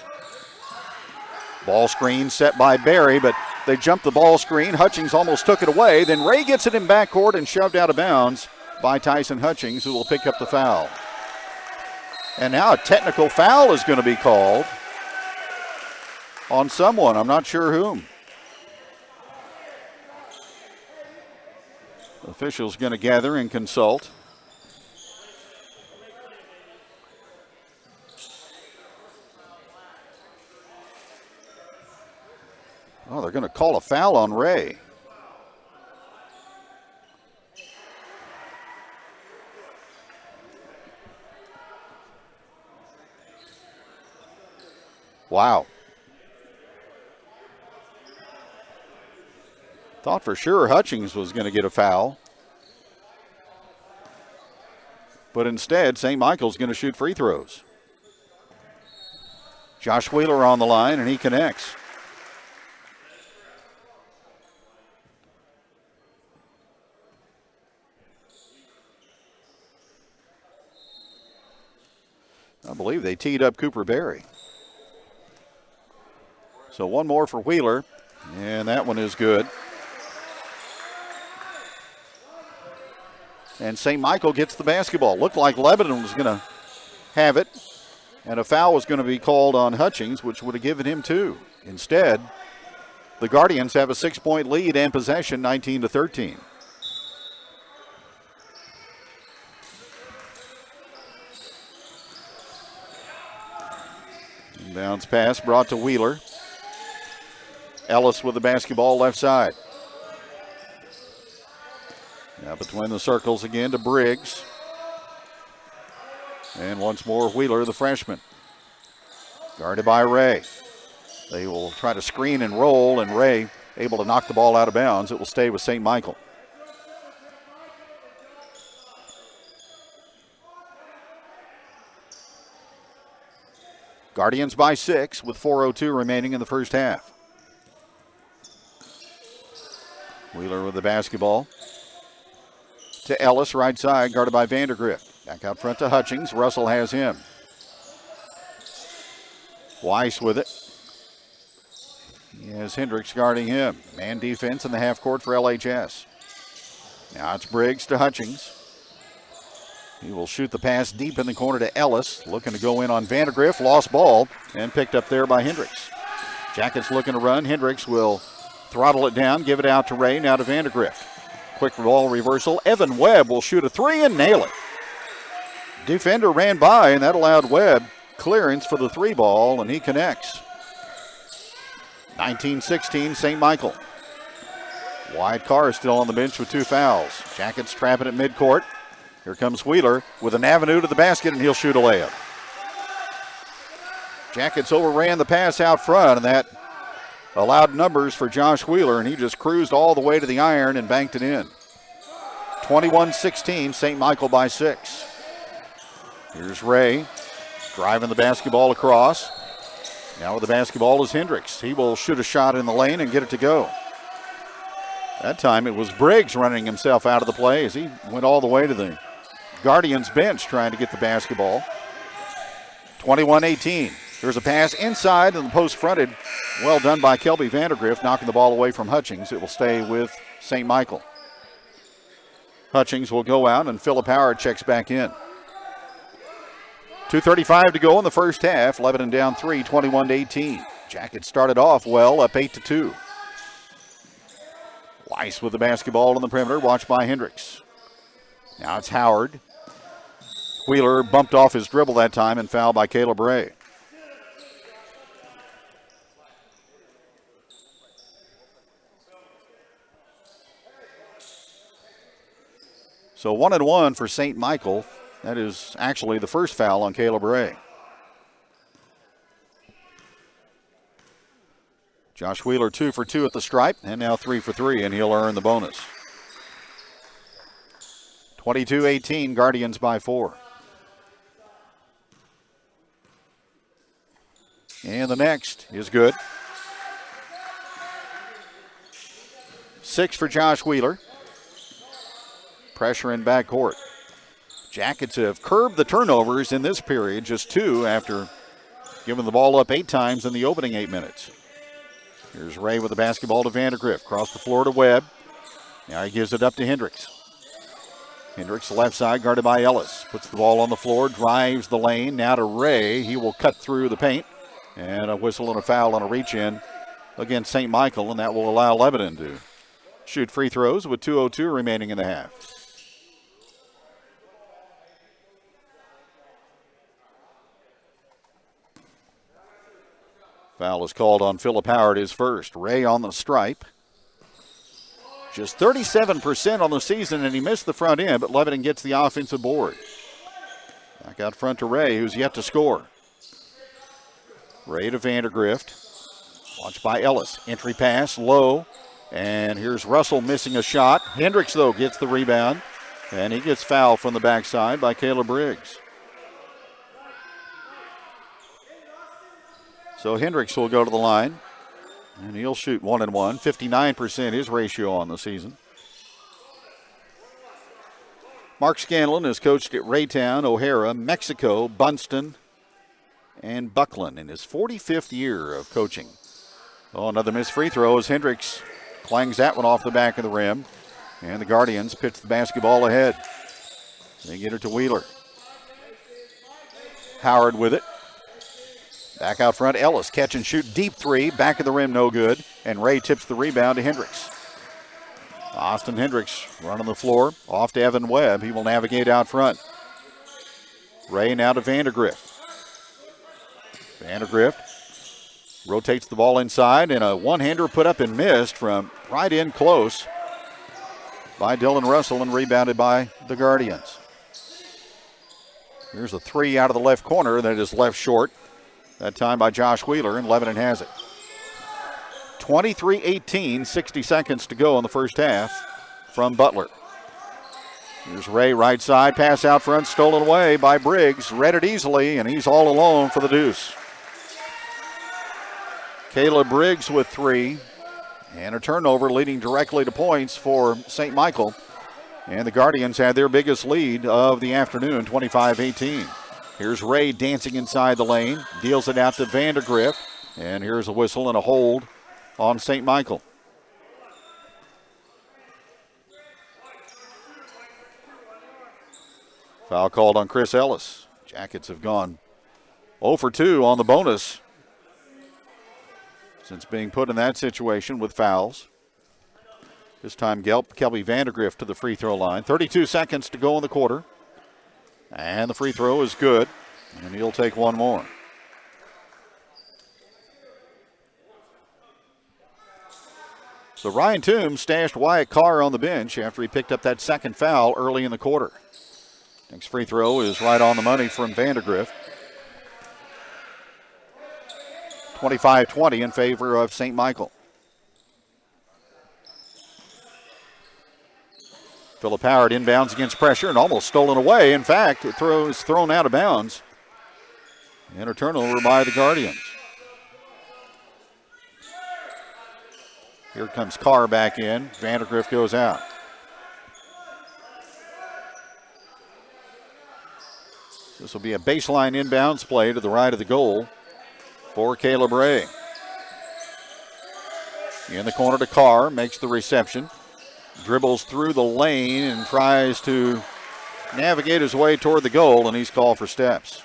Ball screen set by Barry, but they jumped the ball screen. Hutchings almost took it away. Then Ray gets it in backcourt and shoved out of bounds by Tyson Hutchings, who will pick up the foul. And now a technical foul is going to be called on someone. I'm not sure whom. Officials going to gather and consult. Oh, they're going to call a foul on Ray. Wow. Thought for sure Hutchings was going to get a foul. But instead, St. Michael's going to shoot free throws. Josh Wheeler on the line, and he connects. I believe they teed up Cooper Berry. So one more for Wheeler, and that one is good. And St. Michael gets the basketball. Looked like Lebanon was going to have it, and a foul was going to be called on Hutchings, which would have given him 2. Instead, the Guardians have a 6-point lead and possession, 19-13. Bounce pass brought to Wheeler. Ellis with the basketball left side. Now between the circles again to Briggs. And once more Wheeler, the freshman. Guarded by Ray. They will try to screen and roll, and Ray able to knock the ball out of bounds. It will stay with St. Michael. Guardians by 6 with 4:02 remaining in the first half. Wheeler with the basketball to Ellis, right side, guarded by Vandergrift. Back out front to Hutchings. Russell has him. Weiss with it. He has Hendricks guarding him. Man defense in the half court for LHS. Now it's Briggs to Hutchings. He will shoot the pass deep in the corner to Ellis, looking to go in on Vandergrift. Lost ball and picked up there by Hendricks. Jackets looking to run. Hendricks will throttle it down, give it out to Ray, now to Vandergrift. Quick ball reversal. Evan Webb will shoot a three and nail it. Defender ran by, and that allowed Webb clearance for the three ball, and he connects. 19-16, St. Michael. Wyatt Carr is still on the bench with 2 fouls. Jackets trapping at midcourt. Here comes Wheeler with an avenue to the basket, and he'll shoot a layup. Jackets overran the pass out front, and that allowed numbers for Josh Wheeler, and he just cruised all the way to the iron and banked it in. 21-16, St. Michael by 6. Here's Ray driving the basketball across. Now with the basketball is Hendricks. He will shoot a shot in the lane and get it to go. That time it was Briggs running himself out of the play as he went all the way to the Guardians bench trying to get the basketball. 21-18. There's a pass inside and the post fronted. Well done by Kelby Vandergrift, knocking the ball away from Hutchings. It will stay with St. Michael. Hutchings will go out and Philip Howard checks back in. 2:35 to go in the first half. Lebanon down 3, 21-18. Jackets started off well, up 8-2. Weiss with the basketball on the perimeter, watched by Hendricks. Now it's Howard. Wheeler bumped off his dribble that time and fouled by Caleb Ray. So 1-1 for St. Michael. That is actually the first foul on Caleb Ray. Josh Wheeler 2 for 2 at the stripe, and now 3 for 3, and he'll earn the bonus. 22-18, Guardians by 4. And the next is good. 6 for Josh Wheeler. Pressure in backcourt. Jackets have curbed the turnovers in this period, just 2 after giving the ball up 8 times in the opening 8 minutes. Here's Ray with the basketball to Vandergrift. Cross the floor to Webb. Now he gives it up to Hendricks. Hendricks left side guarded by Ellis. Puts the ball on the floor, drives the lane. Now to Ray. He will cut through the paint. And a whistle and a foul on a reach-in against St. Michael, and that will allow Lebanon to shoot free throws with 2:02 remaining in the half. Foul is called on Philip Howard, his first. Ray on the stripe. Just 37% on the season, and he missed the front end, but Lebanon gets the offensive board. Back out front to Ray, who's yet to score. Ray to Vandergrift. Watched by Ellis. Entry pass, low. And here's Russell missing a shot. Hendricks, though, gets the rebound. And he gets fouled from the backside by Caleb Briggs. So Hendricks will go to the line, and he'll shoot 1-1. 59% his ratio on the season. Mark Scanlon has coached at Raytown, O'Hara, Mexico, Bunston, and Buckland in his 45th year of coaching. Oh, another missed free throw as Hendricks clangs that one off the back of the rim, and the Guardians pitch the basketball ahead. They get it to Wheeler. Howard with it. Back out front, Ellis, catch and shoot, deep three, back of the rim, no good. And Ray tips the rebound to Hendricks. Austin Hendricks running the floor, off to Evan Webb. He will navigate out front. Ray now to Vandergrift. Vandergrift rotates the ball inside, and a one-hander put up and missed from right in close by Dylan Russell and rebounded by the Guardians. Here's a three out of the left corner that is left short. That time by Josh Wheeler, and Lebanon has it. 23-18, 60 seconds to go in the first half from Butler. Here's Ray right side, pass out front, stolen away by Briggs. Read it easily, and he's all alone for the deuce. Caleb Briggs with 3, and a turnover leading directly to points for St. Michael. And the Guardians had their biggest lead of the afternoon, 25-18. Here's Ray dancing inside the lane, deals it out to Vandergrift, and here's a whistle and a hold on St. Michael. Foul called on Chris Ellis. Jackets have gone 0 for 2 on the bonus since being put in that situation with fouls. This time Kelby Vandergrift to the free throw line. 32 seconds to go in the quarter. And the free throw is good. And he'll take one more. So Ryan Toombs stashed Wyatt Carr on the bench after he picked up that second foul early in the quarter. Next free throw is right on the money from Vandergrift. 25-20 in favor of St. Michael. Philip Howard inbounds against pressure and almost stolen away. In fact, it is thrown out of bounds. And a turnover by the Guardians. Here comes Carr back in. Vandergrift goes out. This will be a baseline inbounds play to the right of the goal for Caleb Ray. In the corner to Carr, makes the reception. Dribbles through the lane and tries to navigate his way toward the goal, and he's called for steps.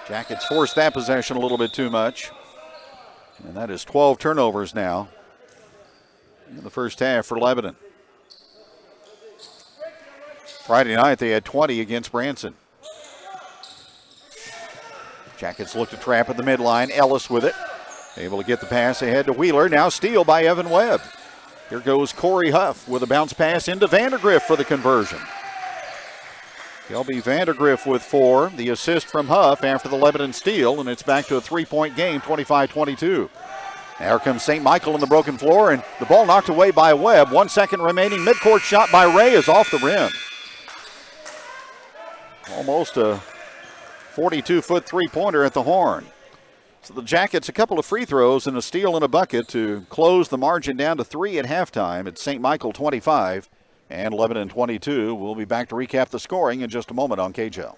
Jackets forced that possession a little bit too much. And that is 12 turnovers now in the first half for Lebanon. Friday night they had 20 against Branson. Jackets look to trap at the midline. Ellis with it. Able to get the pass ahead to Wheeler. Now steal by Evan Webb. Here goes Corey Huff with a bounce pass into Vandergrift for the conversion. Kelby Vandergrift with 4. The assist from Huff after the Lebanon steal, and it's back to a 3-point game, 25-22. Now comes St. Michael on the broken floor, and the ball knocked away by Webb. 1 second remaining. Midcourt shot by Ray is off the rim. Almost a 42-foot three-pointer at the horn. So the Jackets, a couple of free throws and a steal and a bucket to close the margin down to 3 at halftime. It's St. Michael 25 and Lebanon 22. We'll be back to recap the scoring in just a moment on KJL.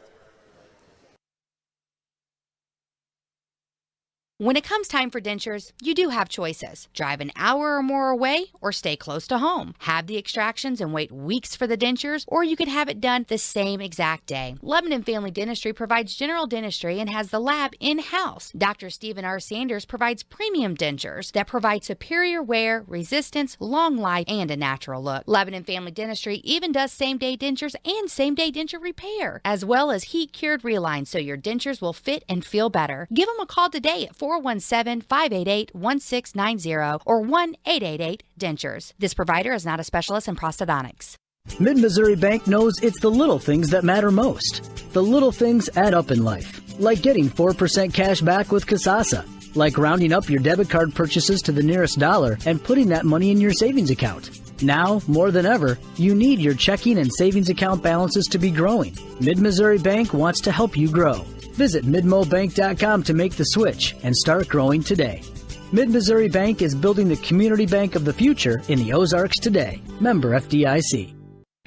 When it comes time for dentures, you do have choices. Drive an hour or more away or stay close to home. Have the extractions and wait weeks for the dentures, or you could have it done the same exact day. Lebanon Family Dentistry provides general dentistry and has the lab in-house. Dr. Stephen R. Sanders provides premium dentures that provide superior wear, resistance, long life, and a natural look. Lebanon Family Dentistry even does same-day dentures and same-day denture repair, as well as heat-cured relines so your dentures will fit and feel better. Give them a call today at 417-588-1690 or 1-888-DENTURES. This provider is not a specialist in prosthodontics. Mid-Missouri Bank knows it's the little things that matter most. The little things add up in life, like getting 4% cash back with Kasasa, like rounding up your debit card purchases to the nearest dollar and putting that money in your savings account. Now, more than ever, you need your checking and savings account balances to be growing. Mid-Missouri Bank wants to help you grow. Visit midmobank.com to make the switch and start growing today. Mid-Missouri Bank is building the community bank of the future in the Ozarks today. Member FDIC.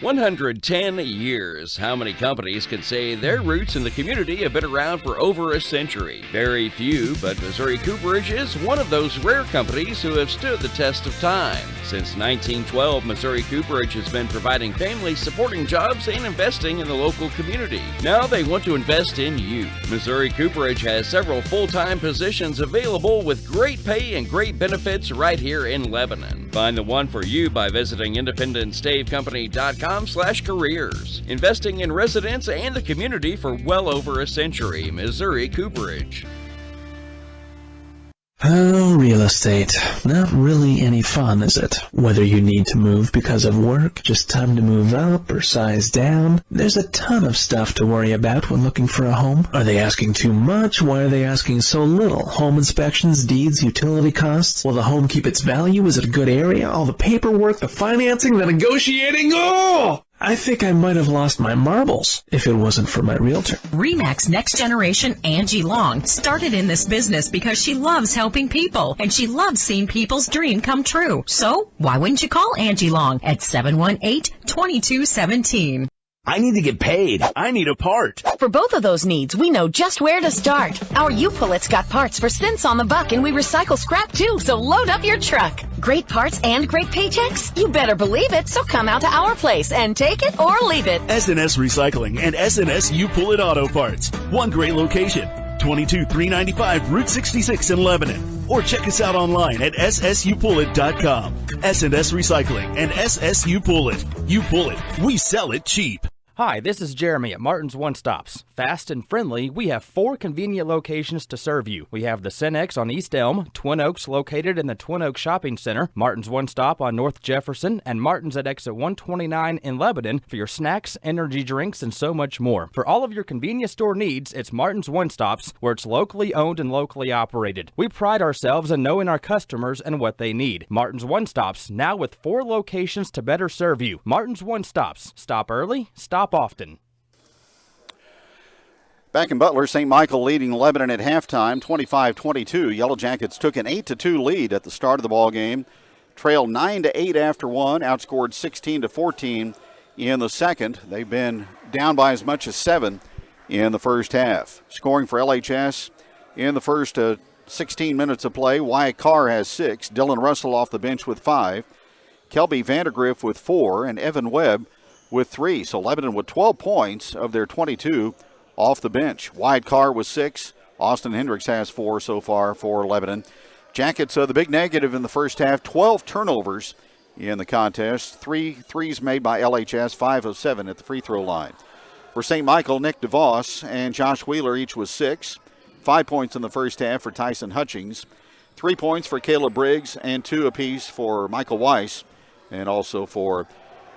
110 years. How many companies can say their roots in the community have been around for over a century? Very few, but Missouri Cooperage is one of those rare companies who have stood the test of time. Since 1912, Missouri Cooperage has been providing families supporting jobs and investing in the local community. Now they want to invest in you. Missouri Cooperage has several full-time positions available with great pay and great benefits right here in Lebanon. Find the one for you by visiting independentstavecompany.com/careers. Investing in residents and the community for well over a century. Missouri Cooperage. Oh, real estate. Not really any fun, is it? Whether you need to move because of work, just time to move up, or size down, there's a ton of stuff to worry about when looking for a home. Are they asking too much? Why are they asking so little? Home inspections, deeds, utility costs? Will the home keep its value? Is it a good area? All the paperwork, the financing, the negotiating? Oh! I think I might have lost my marbles if it wasn't for my realtor. RE/MAX Next Generation Angie Long started in this business because she loves helping people and she loves seeing people's dream come true. So why wouldn't you call Angie Long at 718-2217? I need to get paid. I need a part. For both of those needs, we know just where to start. Our U-Pullet's got parts for cents on the buck, and we recycle scrap too, so load up your truck. Great parts and great paychecks? You better believe it, so come out to our place and take it or leave it. S&S Recycling and S&S You Pull It Auto Parts. One great location. 22395 Route 66 in Lebanon. Or check us out online at ssupullit.com. S&S Recycling and SS You Pull It. You pull it, we sell it cheap. Hi, this is Jeremy at Martin's One Stops. Fast and friendly, we have 4 convenient locations to serve you. We have the Cenex on East Elm, Twin Oaks located in the Twin Oaks Shopping Center, Martin's One Stop on North Jefferson, and Martin's at exit 129 in Lebanon for your snacks, energy drinks, and so much more. For all of your convenience store needs, it's Martin's One Stops, where it's locally owned and locally operated. We pride ourselves in knowing our customers and what they need. Martin's One Stops, now with 4 locations to better serve you. Martin's One Stops. Stop early, stop often. Back in Butler, St. Michael leading Lebanon at halftime, 25-22. Yellow Jackets took an 8-2 lead at the start of the ball game, trailed 9-8 after one, outscored 16-14 in the second. They've been down by as much as 7 in the first half. Scoring for LHS in the first 16 minutes of play, Wyatt Carr has 6, Dylan Russell off the bench with 5, Kelby Vandergriff with 4, and Evan Webb with 3. So Lebanon with 12 points of their 22 off the bench. Wyatt Carr with 6. Austin Hendricks has 4 so far for Lebanon. Jackets, the big negative in the first half, 12 turnovers in the contest. 3 threes made by LHS, 5 of 7 at the free throw line. For St. Michael, Nick DeVos and Josh Wheeler each with 6. 5 points in the first half for Tyson Hutchings. 3 points for Caleb Briggs and 2 apiece for Michael Weiss and also for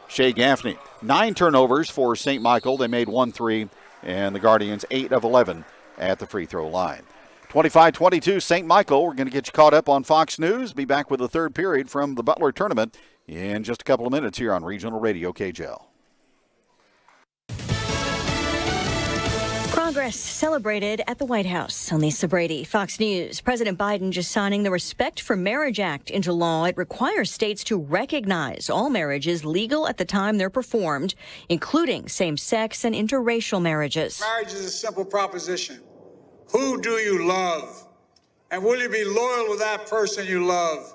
Shea Gaffney. 9 turnovers for St. Michael. They made 1 3, and the Guardians 8 of 11 at the free throw line. 25-22 St. Michael. We're going to get you caught up on Fox News. Be back with the third period from the Butler Tournament in just a couple of minutes here on Regional Radio KJL. Progress celebrated at the White House. On Lisa Brady, Fox News. President Biden just signing the Respect for Marriage Act into law. It requires states to recognize all marriages legal at the time they're performed, including same-sex and interracial marriages. Marriage is a simple proposition. Who do you love? And will you be loyal to that person you love?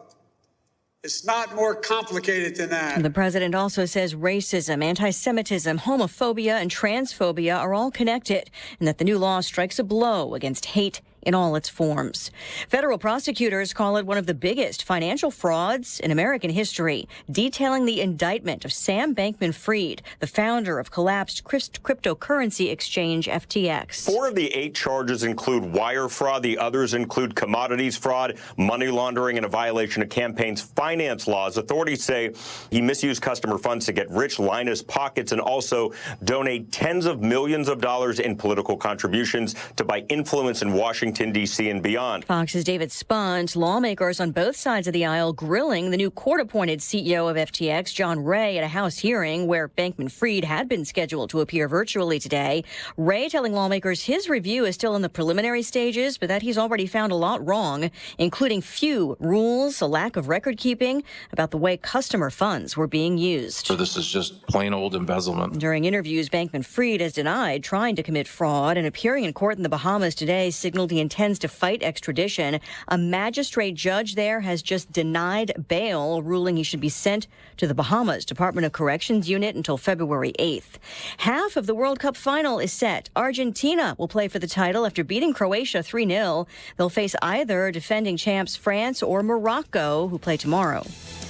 It's not more complicated than that. The president also says racism, anti-Semitism, homophobia, and transphobia are all connected, and that the new law strikes a blow against hate in all its forms. Federal prosecutors call it one of the biggest financial frauds in American history, detailing the indictment of Sam Bankman-Fried, the founder of collapsed cryptocurrency exchange FTX. 4 of the 8 charges include wire fraud. The others include commodities fraud, money laundering, and a violation of campaigns' finance laws. Authorities say he misused customer funds to get rich, line his pockets, and also donate tens of millions of dollars in political contributions to buy influence in Washington, D.C. and beyond. Fox's David Spunt, lawmakers on both sides of the aisle grilling the new court-appointed CEO of FTX, John Ray, at a House hearing where Bankman-Fried had been scheduled to appear virtually today. Ray telling lawmakers his review is still in the preliminary stages, but that he's already found a lot wrong, including few rules, a lack of record-keeping about the way customer funds were being used. So this is just plain old embezzlement. During interviews, Bankman-Fried has denied trying to commit fraud, and appearing in court in the Bahamas today signaled he intends to fight extradition. A magistrate judge there has just denied bail, ruling he should be sent to the Bahamas Department of Corrections unit until February 8th. Half of the World Cup final is set. Argentina will play for the title after beating Croatia 3-0. They'll face either defending champs France or Morocco, who play tomorrow.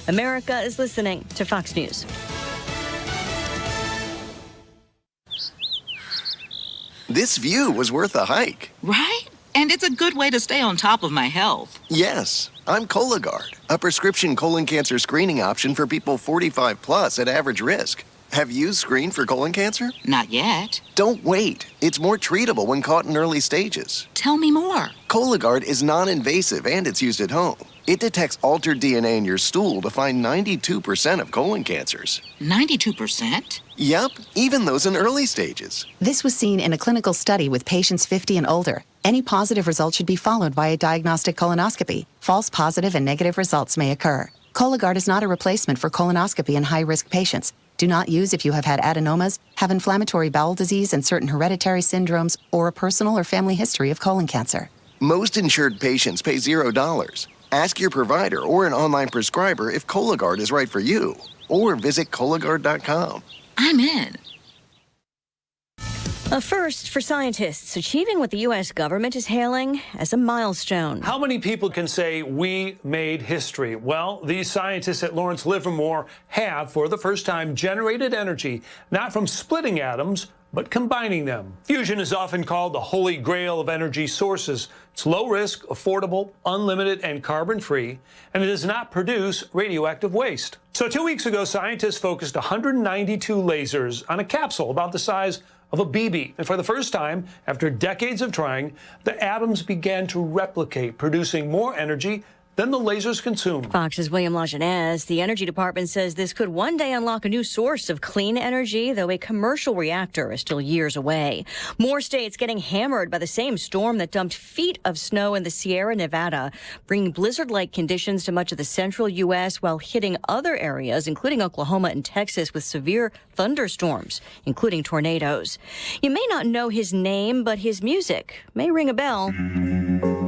America is listening to Fox News. This view was worth a hike. Right? And it's a good way to stay on top of my health. Yes, I'm Cologuard, a prescription colon cancer screening option for people 45 plus at average risk. Have you screened for colon cancer? Not yet. Don't wait. It's more treatable when caught in early stages. Tell me more. Cologuard is non-invasive and it's used at home. It detects altered DNA in your stool to find 92% of colon cancers. 92%? Yep, even those in early stages. This was seen in a clinical study with patients 50 and older. Any positive result should be followed by a diagnostic colonoscopy. False positive and negative results may occur. Cologuard is not a replacement for colonoscopy in high-risk patients. Do not use if you have had adenomas, have inflammatory bowel disease and certain hereditary syndromes, or a personal or family history of colon cancer. Most insured patients pay $0. Ask your provider or an online prescriber if Cologuard is right for you, or visit Cologuard.com. I'm in. A first for scientists, achieving what the U.S. government is hailing as a milestone. How many people can say we made history? Well, these scientists at Lawrence Livermore have, for the first time, generated energy, not from splitting atoms, but combining them. Fusion is often called the holy grail of energy sources. It's low risk, affordable, unlimited, and carbon-free, and it does not produce radioactive waste. So 2 weeks ago, scientists focused 192 lasers on a capsule about the size of a BB. And for the first time, after decades of trying, the atoms began to replicate, producing more energy than the lasers consume. Fox's William Lajeunesse. The Energy Department says this could one day unlock a new source of clean energy, though a commercial reactor is still years away. More states getting hammered by the same storm that dumped feet of snow in the Sierra Nevada, bringing blizzard-like conditions to much of the central U.S. while hitting other areas, including Oklahoma and Texas, with severe thunderstorms, including tornadoes. You may not know his name, but his music may ring a bell.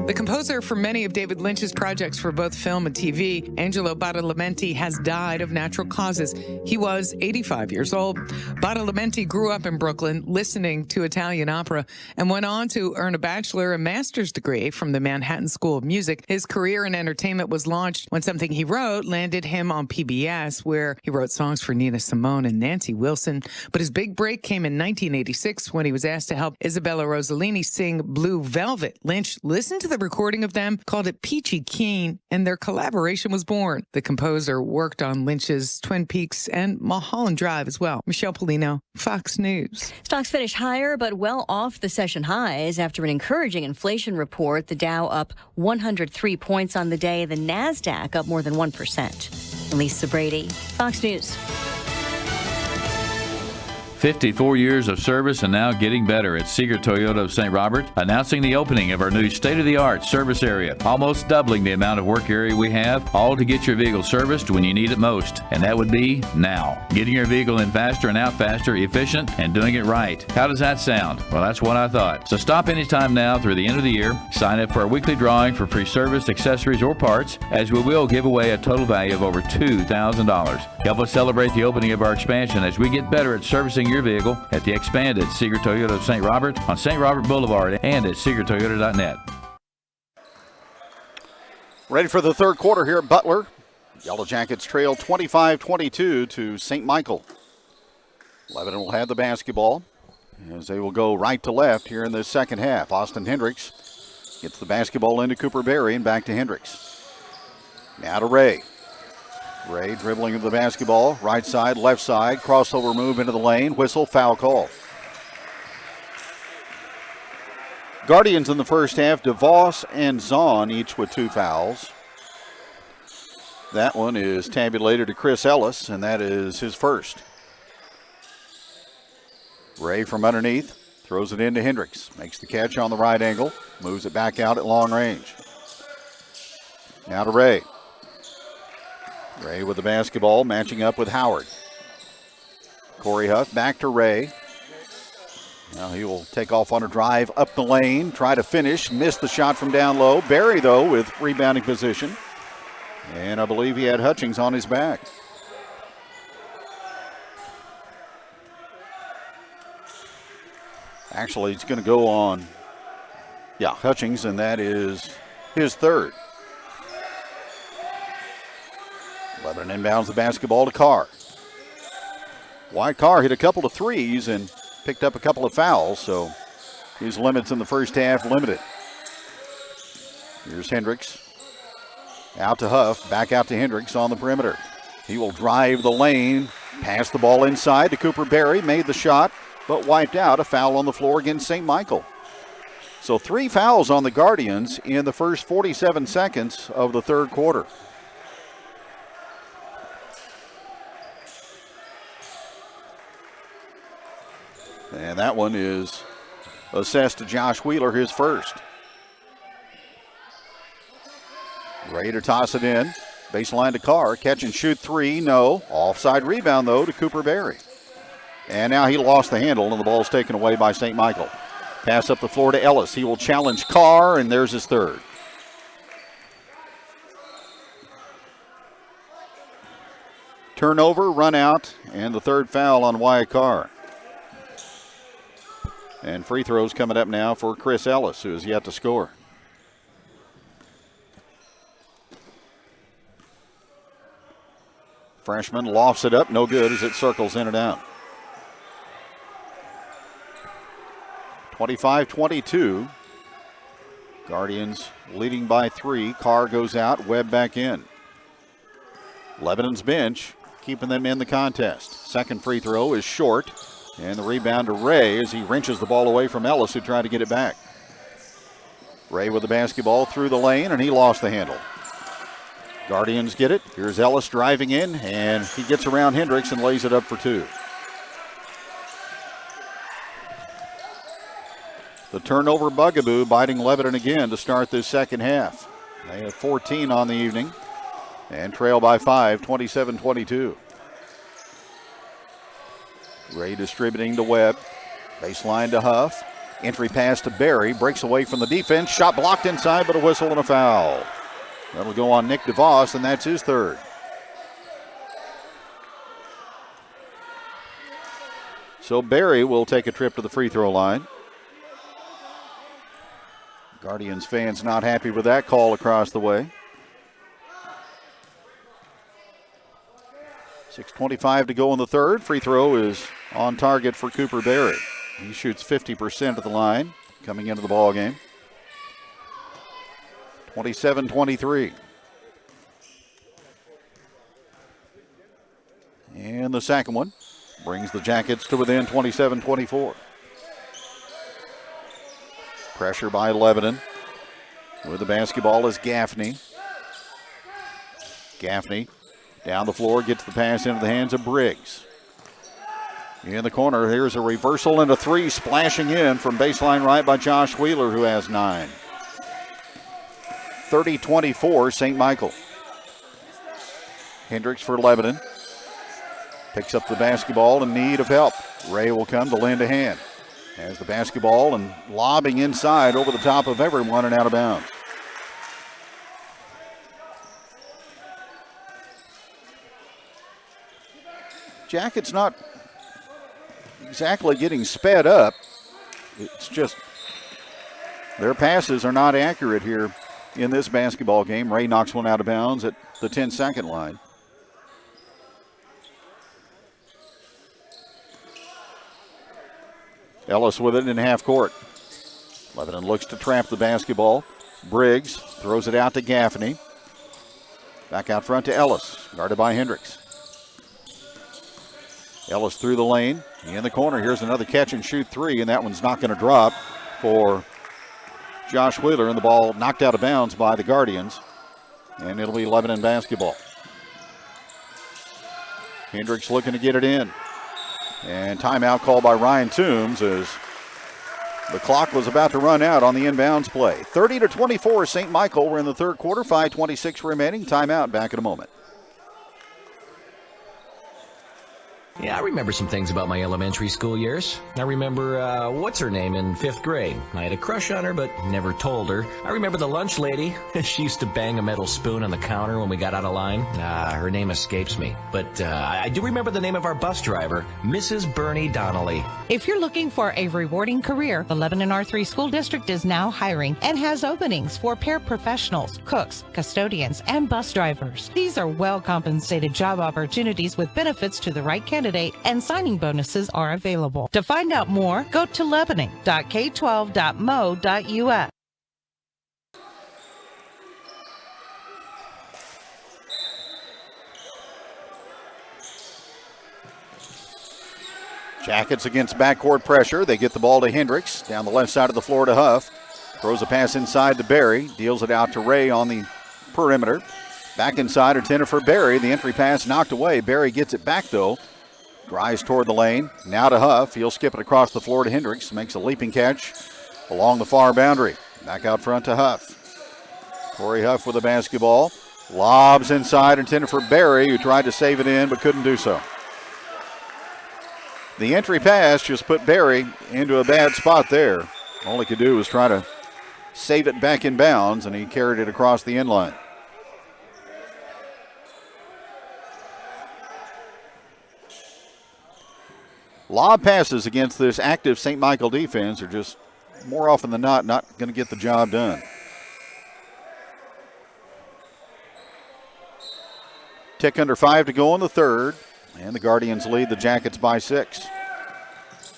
The composer for many of David Lynch's projects for both film and TV, Angelo Badalamenti, has died of natural causes. He was 85 years old. Badalamenti grew up in Brooklyn listening to Italian opera and went on to earn a bachelor and master's degree from the Manhattan School of Music. His career in entertainment was launched when something he wrote landed him on PBS, where he wrote songs for Nina Simone and Nancy Wilson. But his big break came in 1986 when he was asked to help Isabella Rossellini sing Blue Velvet. Lynch listened to the recording of them, called it Peachy Keen, and their collaboration was born. The composer worked on Lynch's Twin Peaks and Mulholland Drive as well. Michelle Polino, Fox News. Stocks finished higher, but well off the session highs after an encouraging inflation report. The Dow up 103 points on the day. The NASDAQ up more than 1%. Lisa Brady, Fox News. 54 years of service and now getting better at Seeger Toyota of St. Robert, announcing the opening of our new state-of-the-art service area, almost doubling the amount of work area we have, all to get your vehicle serviced when you need it most, and that would be now. Getting your vehicle in faster and out faster, efficient, and doing it right. How does that sound? Well, that's what I thought. So stop anytime now through the end of the year, sign up for our weekly drawing for free service, accessories, or parts, as we will give away a total value of over $2,000. Help us celebrate the opening of our expansion as we get better at servicing your vehicle at the expanded Seeger Toyota of St. Robert on St. Robert Boulevard and at SeegerToyota.net. Ready for the third quarter here at Butler. Yellow Jackets trail 25-22 to St. Michael. Lebanon will have the basketball as they will go right to left here in the second half. Austin Hendricks gets the basketball into Cooper Berry and back to Hendricks. Now to Ray. Ray dribbling the basketball, right side, left side, crossover move into the lane, whistle, foul call. Guardians in the first half, DeVos and Zahn each with 2 fouls. That one is tabulated to Chris Ellis, and that is his first. Ray from underneath, throws it into Hendricks, makes the catch on the right angle, moves it back out at long range. Now to Ray. Ray with the basketball, matching up with Howard. Corey Huff back to Ray. Now he will take off on a drive up the lane, try to finish, miss the shot from down low. Berry, though, with rebounding position. And I believe he had Hutchings on his back. Actually, it's going to go on, Hutchings, and that is his third. Lebanon inbounds the basketball to Carr. Wyatt Carr hit a couple of threes and picked up a couple of fouls, so his limits in the first half limited. Here's Hendricks. Out to Huff, back out to Hendricks on the perimeter. He will drive the lane, pass the ball inside to Cooper Berry, made the shot, but wiped out. A foul on the floor against St. Michael. So 3 fouls on the Guardians in the first 47 seconds of the third quarter. And that one is assessed to Josh Wheeler, his first. Ready to toss it in. Baseline to Carr. Catch and shoot 3. No. Offside rebound, though, to Cooper Berry. And now he lost the handle, and the ball's taken away by St. Michael. Pass up the floor to Ellis. He will challenge Carr, and there's his third. Turnover, run out, and the third foul on Wyatt Carr. And free throws coming up now for Chris Ellis, who has yet to score. Freshman lofts it up, no good as it circles in and out. 25-22. Guardians leading by 3. Carr goes out, Webb back in. Lebanon's bench keeping them in the contest. Second free throw is short, and the rebound to Ray as he wrenches the ball away from Ellis, who tried to get it back. Ray with the basketball through the lane, and he lost the handle. Guardians get it. Here's Ellis driving in, and he gets around Hendricks and lays it up for 2. The turnover bugaboo biting Lebanon again to start this second half. They have 14 on the evening and trail by 5, 27-22. Ray distributing to Webb. Baseline to Huff. Entry pass to Barry. Breaks away from the defense. Shot blocked inside, but a whistle and a foul. That'll go on Nick DeVos, and that's his third. So Barry will take a trip to the free throw line. Guardians fans not happy with that call across the way. 6:25 to go in the third. Free throw is on target for Cooper Barry. He shoots 50% at the line coming into the ball game. 27-23. And the second one brings the Jackets to within 27-24. Pressure by Lebanon. With the basketball is Gaffney. Gaffney down the floor, gets the pass into the hands of Briggs. In the corner, here's a reversal and a 3 splashing in from baseline right by Josh Wheeler, who has 9. 30-24, St. Michael. Hendricks for Lebanon. Picks up the basketball in need of help. Ray will come to lend a hand. Has the basketball and lobbing inside over the top of everyone and out of bounds. Jackets not exactly getting sped up. It's just their passes are not accurate here in this basketball game. Ray knocks one out of bounds at the 10-second line. Ellis with it in half court. Lebanon looks to trap the basketball. Briggs throws it out to Gaffney. Back out front to Ellis, guarded by Hendricks. Ellis through the lane. In the corner, here's another catch and shoot 3, and that one's not going to drop for Josh Wheeler, and the ball knocked out of bounds by the Guardians, and it'll be Lebanon basketball. Hendricks looking to get it in. And timeout called by Ryan Toombs as the clock was about to run out on the inbounds play. 30-24, St. Michael. We're in the third quarter, 5:26 remaining. Timeout, back in a moment. Yeah, I remember some things about my elementary school years. I remember, what's her name in 5th grade. I had a crush on her, but never told her. I remember the lunch lady. She used to bang a metal spoon on the counter when we got out of line. Her name escapes me. But I do remember the name of our bus driver, Mrs. Bernie Donnelly. If you're looking for a rewarding career, the Lebanon R3 School District is now hiring and has openings for paraprofessionals, cooks, custodians, and bus drivers. These are well-compensated job opportunities with benefits to the right candidate, and signing bonuses are available. To find out more, go to lebanon.k12.mo.us. Jackets against backcourt pressure. They get the ball to Hendricks. Down the left side of the floor to Huff. Throws a pass inside to Barry. Deals it out to Ray on the perimeter. Back inside, intended for Barry. The entry pass knocked away. Barry gets it back, though. Drives toward the lane. Now to Huff. He'll skip it across the floor to Hendricks. Makes a leaping catch along the far boundary. Back out front to Huff. Corey Huff with the basketball. Lobs inside, intended for Barry, who tried to save it in but couldn't do so. The entry pass just put Barry into a bad spot there. All he could do was try to save it back in bounds, and he carried it across the end line. Lob passes against this active St. Michael defense are just more often than not going to get the job done. Tick under 5 to go in the third, and the Guardians lead the Jackets by 6.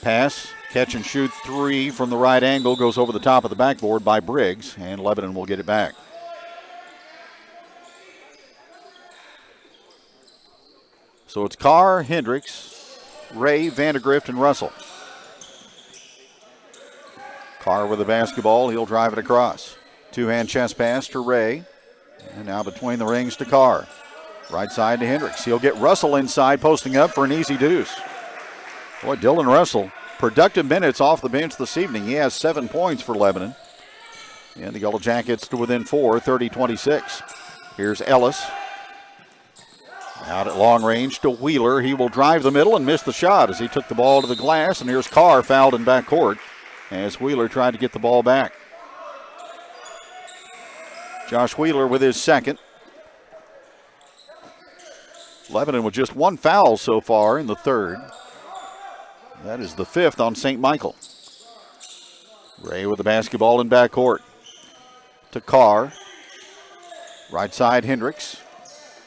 Pass, catch and shoot 3 from the right angle, goes over the top of the backboard by Briggs, and Lebanon will get it back. So it's Carr, Hendricks, Ray, Vandergrift, and Russell. Carr with the basketball, he'll drive it across. Two-hand chest pass to Ray, and now between the rings to Carr. Right side to Hendricks. He'll get Russell inside, posting up for an easy deuce. Boy, Dylan Russell, productive minutes off the bench this evening. He has 7 points for Lebanon. And the Yellow Jackets to within 4, 30-26. Here's Ellis. Out at long range to Wheeler. He will drive the middle and miss the shot as he took the ball to the glass. And here's Carr fouled in backcourt as Wheeler tried to get the ball back. Josh Wheeler with his second. Lebanon with just 1 foul so far in the third. That is the 5th on St. Michael. Ray with the basketball in backcourt. To Carr. Right side Hendricks.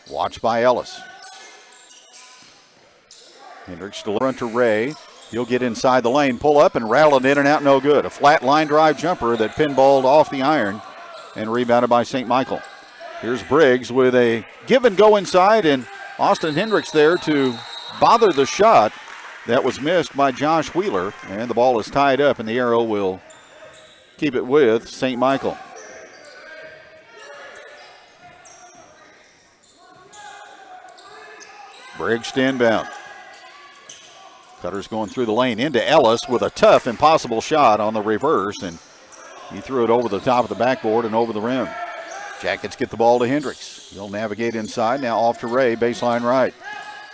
Watched by Ellis. Hendricks to run to Ray. He'll get inside the lane, pull up and rattle it in and out, no good. A flat line drive jumper that pinballed off the iron and rebounded by St. Michael. Here's Briggs with a give and go inside, and Austin Hendricks there to bother the shot that was missed by Josh Wheeler, and the ball is tied up, and the arrow will keep it with St. Michael. Briggs to inbound. Cutter's going through the lane into Ellis with a tough, impossible shot on the reverse, and he threw it over the top of the backboard and over the rim. Jackets get the ball to Hendricks. He'll navigate inside, now off to Ray, baseline right.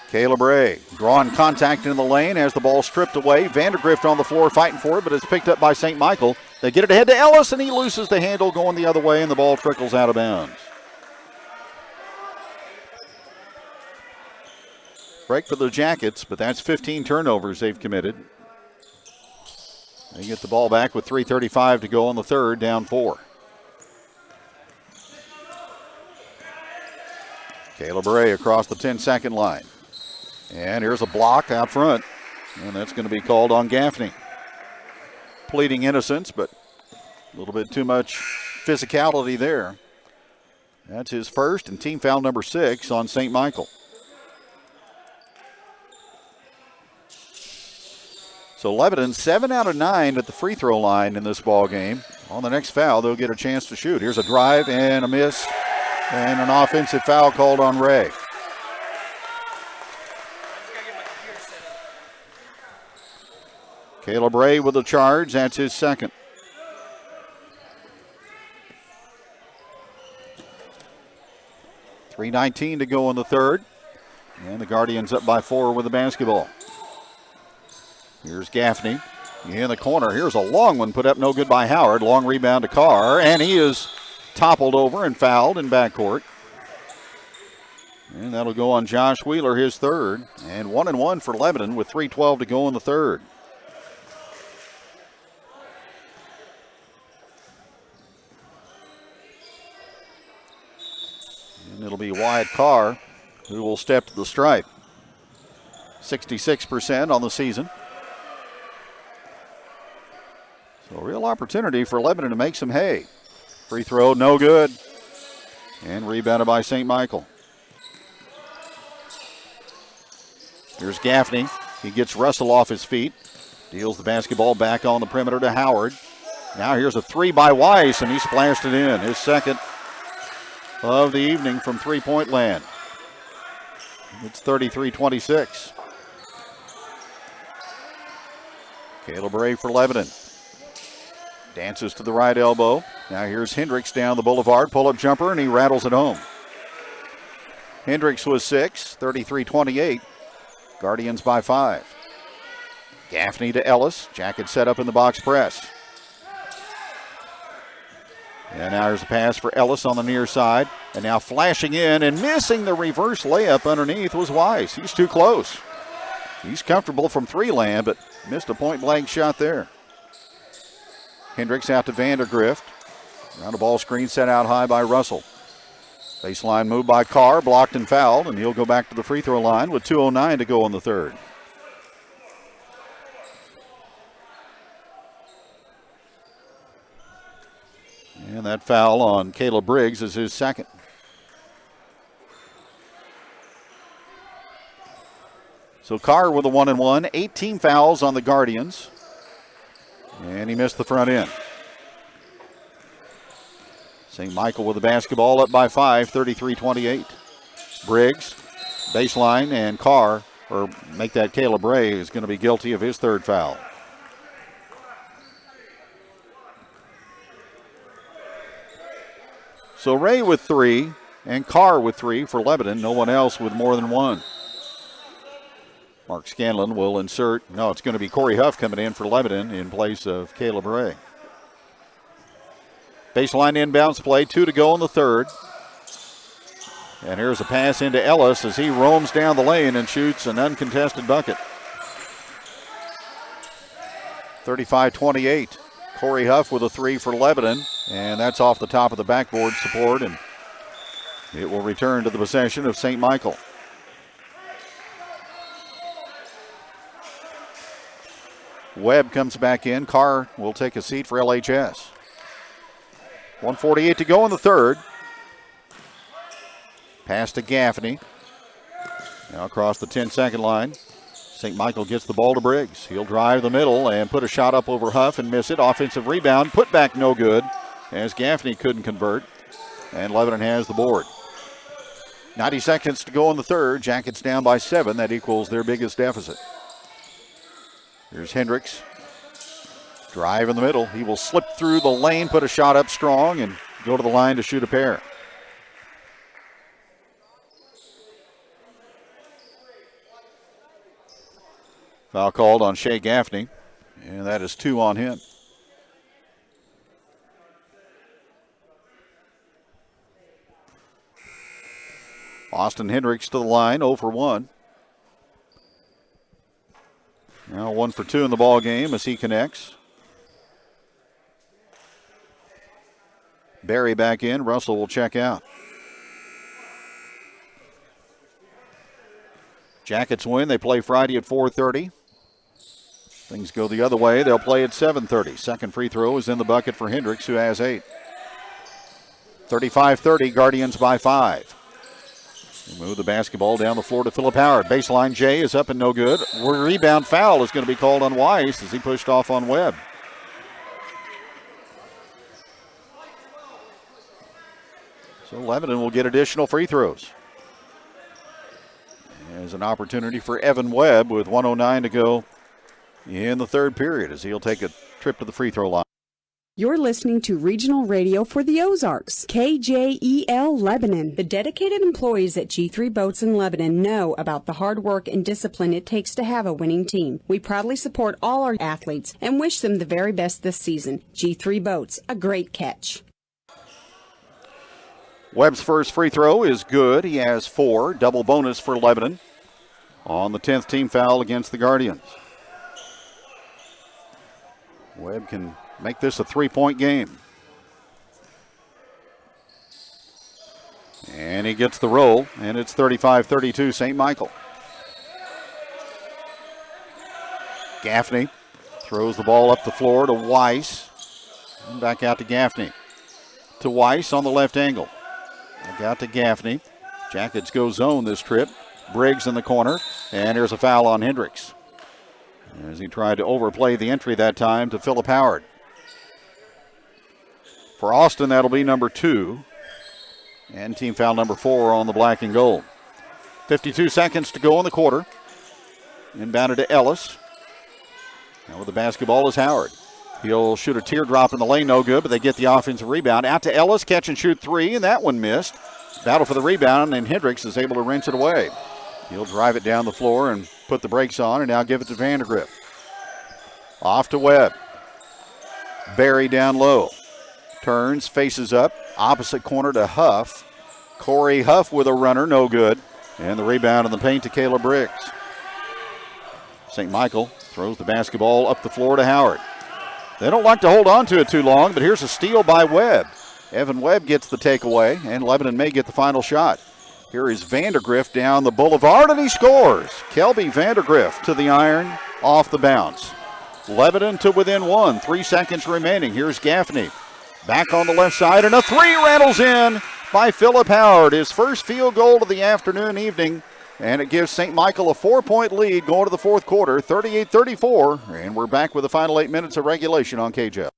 Caleb Ray drawing contact in the lane as the ball stripped away. Vandergrift on the floor fighting for it, but it's picked up by St. Michael. They get it ahead to Ellis, and he loses the handle going the other way, and the ball trickles out of bounds. Break for the Jackets, but that's 15 turnovers they've committed. They get the ball back with 3:35 to go on the third, down 4. Caleb Ray across the 10-second line. And here's a block out front, and that's going to be called on Gaffney. Pleading innocence, but a little bit too much physicality there. That's his first and team foul number 6 on St. Michael. So Lebanon 7 out of 9 at the free throw line in this ball game. On the next foul, they'll get a chance to shoot. Here's a drive and a miss, and an offensive foul called on Ray. Caleb Ray with a charge. That's his second. .319 to go in the third. And the Guardians up by 4 with the basketball. Here's Gaffney in the corner. Here's a long one put up, no good by Howard. Long rebound to Carr, and he is toppled over and fouled in backcourt. And that'll go on Josh Wheeler, his third. And 1-1 for Lebanon with 3:12 to go in the third. And it'll be Wyatt Carr who will step to the stripe. 66% on the season. So a real opportunity for Lebanon to make some hay. Free throw, no good. And rebounded by St. Michael. Here's Gaffney. He gets Russell off his feet. Deals the basketball back on the perimeter to Howard. Now here's a 3 by Weiss, and he splashed it in. His second of the evening from three-point land. It's 33-26. Caleb Ray for Lebanon. Dances to the right elbow. Now here's Hendricks down the boulevard. Pull-up jumper, and he rattles it home. Hendricks was 6, 33-28. Guardians by 5. Gaffney to Ellis. Jacket set up in the box press. And now here's a pass for Ellis on the near side. And now flashing in and missing the reverse layup underneath was Weiss. He's too close. He's comfortable from three land, but missed a point-blank shot there. Hendricks out to Vandergrift. Around a ball screen set out high by Russell. Baseline move by Carr, blocked and fouled, and he'll go back to the free throw line with 2:09 to go in the third. And that foul on Caleb Briggs is his second. So Carr with a 1-and-1, 18 fouls on the Guardians. And he missed the front end. St. Michael with the basketball up by 5, 33-28. Briggs, baseline, and Carr, or make that Caleb Ray, is going to be guilty of his third foul. So Ray with 3 and Carr with 3 for Lebanon. No one else with more than 1. Mark Scanlon will insert. No, it's going to be Corey Huff coming in for Lebanon in place of Caleb Ray. Baseline inbounds play, 2 to go in the third. And here's a pass into Ellis as he roams down the lane and shoots an uncontested bucket. 35-28. Corey Huff with a 3 for Lebanon. And that's off the top of the backboard support. And it will return to the possession of St. Michael. Webb comes back in. Carr will take a seat for LHS. 1:48 to go in the third. Pass to Gaffney. Now across the 10-second line. St. Michael gets the ball to Briggs. He'll drive the middle and put a shot up over Huff and miss it. Offensive rebound. Put back no good as Gaffney couldn't convert. And Lebanon has the board. 90 seconds to go in the third. Jackets down by 7. That equals their biggest deficit. Here's Hendricks. Drive in the middle. He will slip through the lane, put a shot up strong, and go to the line to shoot a pair. Foul called on Shea Gaffney, and that is 2 on him. Austin Hendricks to the line, 0 for 1. Now 1 for 2 in the ball game as he connects. Barry back in. Russell will check out. Jackets win. They play Friday at 4:30. Things go the other way. They'll play at 7:30. Second free throw is in the bucket for Hendricks, who has 8. 35-30, Guardians by 5. They move the basketball down the floor to Philip Howard. Baseline J is up and no good. Rebound foul is going to be called on Weiss as he pushed off on Webb. So Lebanon will get additional free throws. There's an opportunity for Evan Webb with 1:09 to go in the third period as he'll take a trip to the free throw line. You're listening to Regional Radio for the Ozarks, KJEL Lebanon. The dedicated employees at G3 Boats in Lebanon know about the hard work and discipline it takes to have a winning team. We proudly support all our athletes and wish them the very best this season. G3 Boats, a great catch. Webb's first free throw is good. He has 4. Double bonus for Lebanon on the 10th team foul against the Guardians. Webb can make this a 3-point game. And he gets the roll, and it's 35-32 St. Michael. Gaffney throws the ball up the floor to Weiss. And back out to Gaffney. To Weiss on the left angle. Back out to Gaffney. Jackets go zone this trip. Briggs in the corner, and there's a foul on Hendricks as he tried to overplay the entry that time to Philip Howard. For Austin, that'll be number 2. And team foul number 4 on the black and gold. 52 seconds to go in the quarter. Inbounded to Ellis. Now with the basketball is Howard. He'll shoot a teardrop in the lane, no good, but they get the offensive rebound. Out to Ellis, catch and shoot 3, and that one missed. Battle for the rebound, and Hendricks is able to wrench it away. He'll drive it down the floor and put the brakes on and now give it to Vandergrift. Off to Webb. Barry down low. Turns, faces up, opposite corner to Huff. Corey Huff with a runner, no good. And the rebound in the paint to Caleb Briggs. St. Michael throws the basketball up the floor to Howard. They don't like to hold on to it too long, but here's a steal by Webb. Evan Webb gets the takeaway, and Lebanon may get the final shot. Here is Vandergrift down the boulevard, and he scores. Kelby Vandergrift to the iron, off the bounce. Lebanon to within 1, 3 seconds remaining. Here's Gaffney. Back on the left side, and a three rattles in by Philip Howard. His first field goal of the afternoon, evening, and it gives St. Michael a 4-point lead going to the fourth quarter, 38-34, and we're back with the final 8 minutes of regulation on KJL.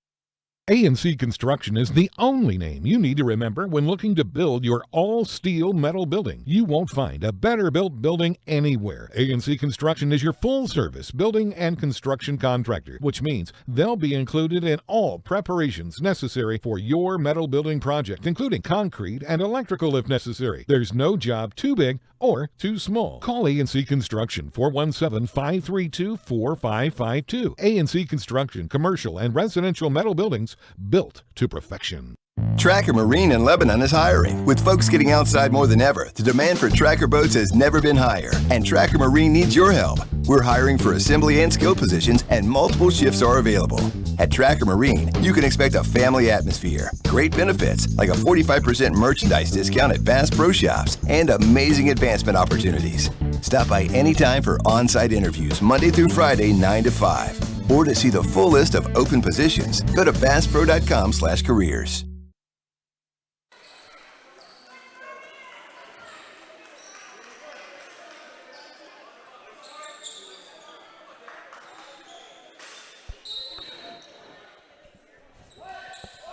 A&C Construction is the only name you need to remember when looking to build your all-steel metal building. You won't find a better built building anywhere. A&C Construction is your full-service building and construction contractor, which means they'll be included in all preparations necessary for your metal building project, including concrete and electrical if necessary. There's no job too big or too small. Call A&C Construction, 417-532-4552. A&C Construction, commercial and residential metal buildings built to perfection. Tracker Marine in Lebanon is hiring. With folks getting outside more than ever, the demand for Tracker boats has never been higher, and Tracker Marine needs your help. We're hiring for assembly and skill positions, and multiple shifts are available. At Tracker Marine, you can expect a family atmosphere, great benefits like a 45% merchandise discount at Bass Pro Shops, and amazing advancement opportunities. Stop by anytime for on-site interviews Monday through Friday, 9 to 5. Or to see the full list of open positions, go to basspro.com/careers.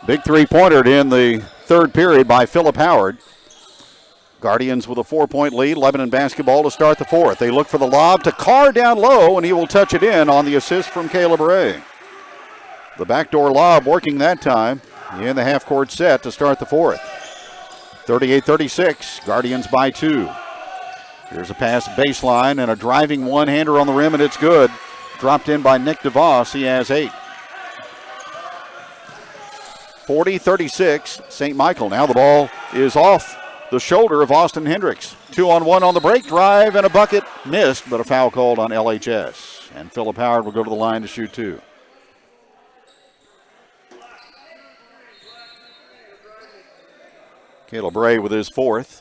Big three-pointer in the third period by Philip Howard. Guardians with a 4-point lead. Lebanon basketball to start the fourth. They look for the lob to Carr down low, and he will touch it in on the assist from Caleb Ray. The backdoor lob working that time in the half-court set to start the fourth. 38-36, Guardians by 2. Here's a pass baseline and a driving one-hander on the rim, and it's good. Dropped in by Nick DeVos. He has 8. 40-36, St. Michael. Now the ball is off the shoulder of Austin Hendricks. 2-on-1 on the break, drive, and a bucket. Missed, but a foul called on LHS. And Philip Howard will go to the line to shoot 2. Caleb Ray with his 4th.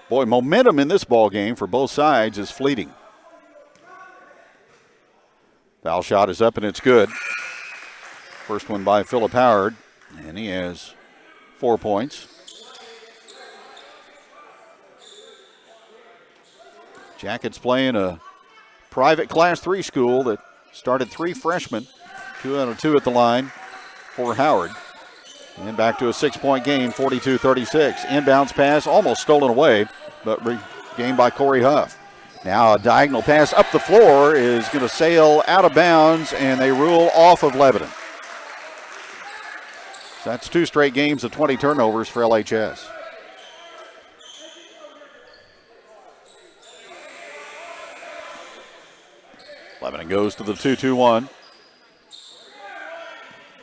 Boy, momentum in this ball game for both sides is fleeting. Foul shot is up and it's good. First one by Philip Howard, and he has 4 points. Jackets playing a private Class 3 school that started 3 freshmen, 2 out of 2 at the line for Howard. And back to a 6-point game, 42-36. Inbounds pass almost stolen away, but regained by Corey Huff. Now a diagonal pass up the floor is going to sail out of bounds, and they rule off of Lebanon. So that's 2 straight games of 20 turnovers for LHS. Lebanon goes to the 2-2-1.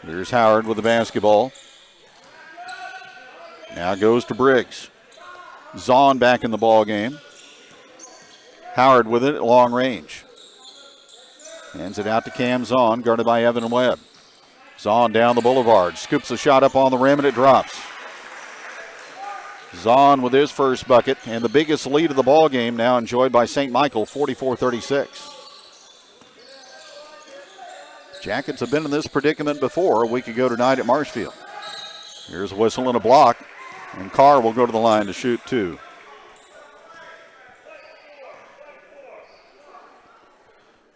Here's Howard with the basketball. Now goes to Briggs. Zahn back in the ball game. Howard with it at long range. Hands it out to Cam Zahn, guarded by Evan Webb. Zahn down the boulevard, scoops a shot up on the rim, and it drops. Zahn with his first bucket, and the biggest lead of the ball game now enjoyed by St. Michael, 44-36. Jackets have been in this predicament before a week ago tonight at Marshfield. Here's a whistle and a block, and Carr will go to the line to shoot 2.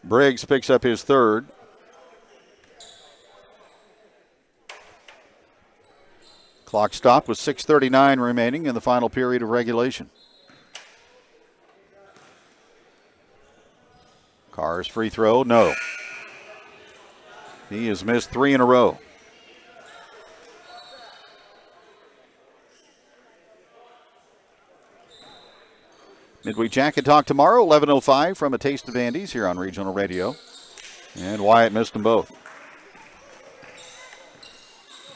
Briggs picks up his 3rd. Clock stopped with 6:39 remaining in the final period of regulation. Carr's free throw, no. He has missed 3 in a row. Midweek Jacket Talk tomorrow, 11:05 from A Taste of Andy's here on Regional Radio. And Wyatt missed them both.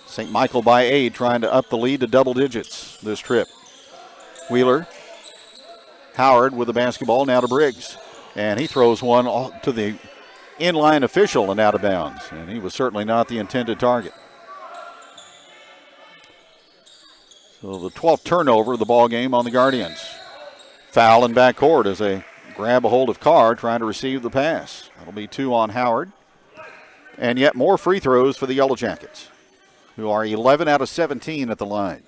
St. Michael by 8, trying to up the lead to double digits this trip. Wheeler. Howard with the basketball, now to Briggs. And he throws one to the inline official and out of bounds. And he was certainly not the intended target. So the 12th turnover of the ball game on the Guardians. Foul in backcourt as they grab a hold of Carr trying to receive the pass. That'll be 2 on Howard. And yet more free throws for the Yellow Jackets, who are 11 out of 17 at the line.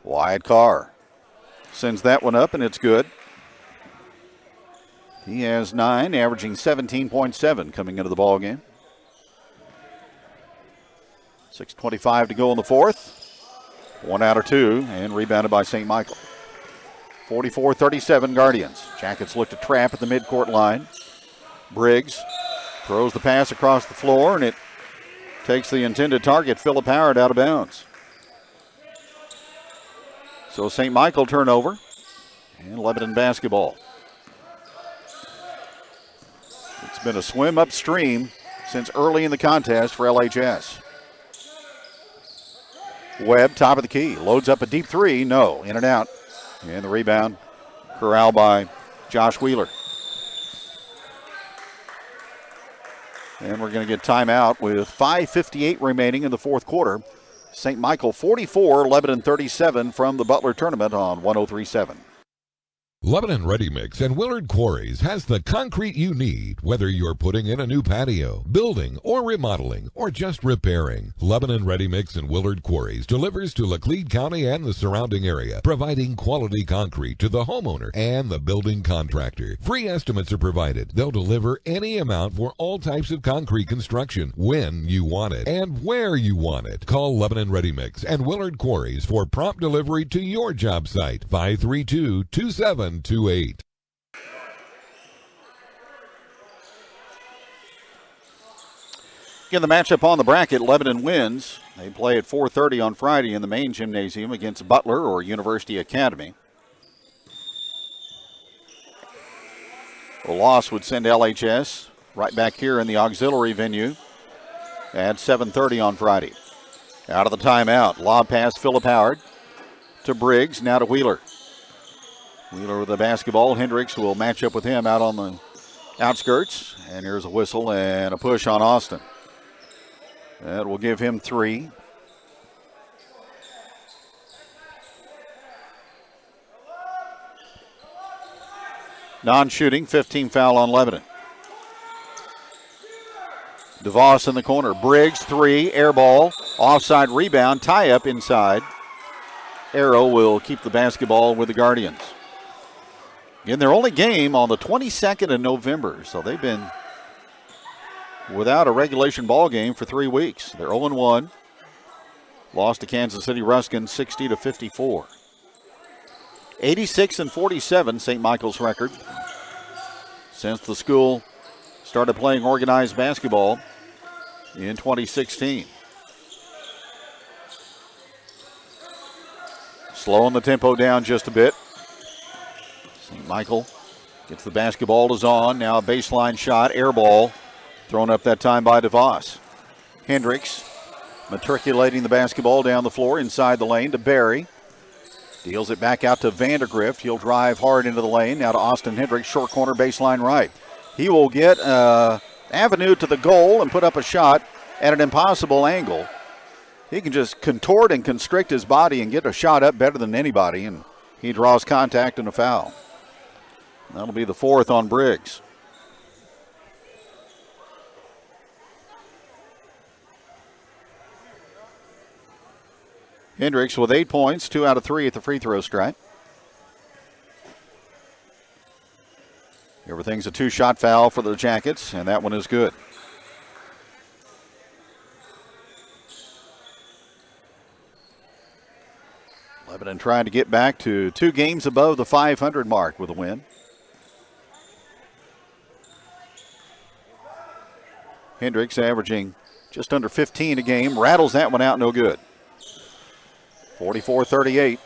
Wyatt Carr sends that one up, and it's good. He has 9, averaging 17.7 coming into the ball game. 6:25 to go in the fourth. 1 out of 2, and rebounded by St. Michael. 44-37 Guardians. Jackets look to trap at the midcourt line. Briggs throws the pass across the floor, and it takes the intended target, Philip Howard, out of bounds. So St. Michael turnover, and Lebanon basketball. It's been a swim upstream since early in the contest for LHS. Webb, top of the key, loads up a deep 3, no, in and out. And the rebound corralled by Josh Wheeler. And we're going to get timeout with 5:58 remaining in the fourth quarter. St. Michael 44, Lebanon 37 from the Butler Tournament on 103.7. Lebanon Ready Mix and Willard Quarries has the concrete you need, whether you're putting in a new patio, building, or remodeling, or just repairing. Lebanon Ready Mix and Willard Quarries delivers to Laclede County and the surrounding area, providing quality concrete to the homeowner and the building contractor. Free estimates are provided. They'll deliver any amount for all types of concrete construction when you want it and where you want it. Call Lebanon Ready Mix and Willard Quarries for prompt delivery to your job site. 532-2728. Again, the matchup on the bracket, Lebanon wins. They play at 4:30 on Friday in the main gymnasium against Butler or University Academy. A loss would send LHS right back here in the auxiliary venue at 7:30 on Friday. Out of the timeout, lob pass Philip Howard to Briggs, now to Wheeler. Wheeler with the basketball. Hendricks will match up with him out on the outskirts. And here's a whistle and a push on Austin. That will give him 3. Non-shooting, 15 foul on Lebanon. DeVos in the corner. Briggs, 3, air ball, offside rebound, tie up inside. Arrow will keep the basketball with the Guardians. In their only game on the 22nd of November, so they've been without a regulation ball game for 3 weeks. They're 0-1. Lost to Kansas City Ruskin 60-54. 86-47 St. Michael's record since the school started playing organized basketball in 2016. Slowing the tempo down just a bit. St. Michael gets the basketball to Zahn. Now a baseline shot, air ball, thrown up that time by DeVos. Hendricks matriculating the basketball down the floor inside the lane to Barry. Deals it back out to Vandergrift. He'll drive hard into the lane. Now to Austin Hendricks, short corner, baseline right. He will get an avenue to the goal and put up a shot at an impossible angle. He can just contort and constrict his body and get a shot up better than anybody, and he draws contact and a foul. That'll be the 4th on Briggs. Hendricks with 8 points, 2 out of 3 at the free throw stripe. Everything's a 2-shot foul for the Jackets, and that one is good. Lebanon trying to get back to 2 games above the 500 mark with a win. Hendricks averaging just under 15 a game. Rattles that one out, no good. 44-38.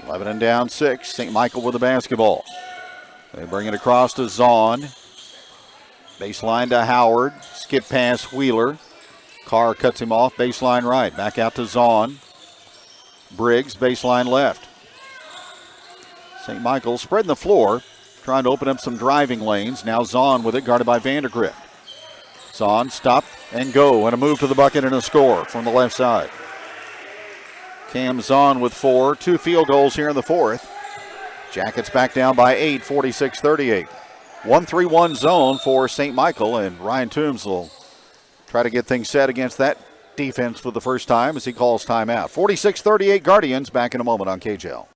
Lebanon down 6. St. Michael with the basketball. They bring it across to Zahn. Baseline to Howard. Skip past Wheeler. Carr cuts him off. Baseline right. Back out to Zahn. Briggs, baseline left. St. Michael spreading the floor, trying to open up some driving lanes. Now Zahn with it, guarded by Vandergrift. Zahn, stop and go, and a move to the bucket and a score from the left side. Cam Zahn with 4, 2 field goals here in the fourth. Jackets back down by 8, 46-38. 1-3-1 zone for St. Michael, and Ryan Toombs will try to get things set against that defense for the first time as he calls timeout. 46-38 Guardians, back in a moment on KJL.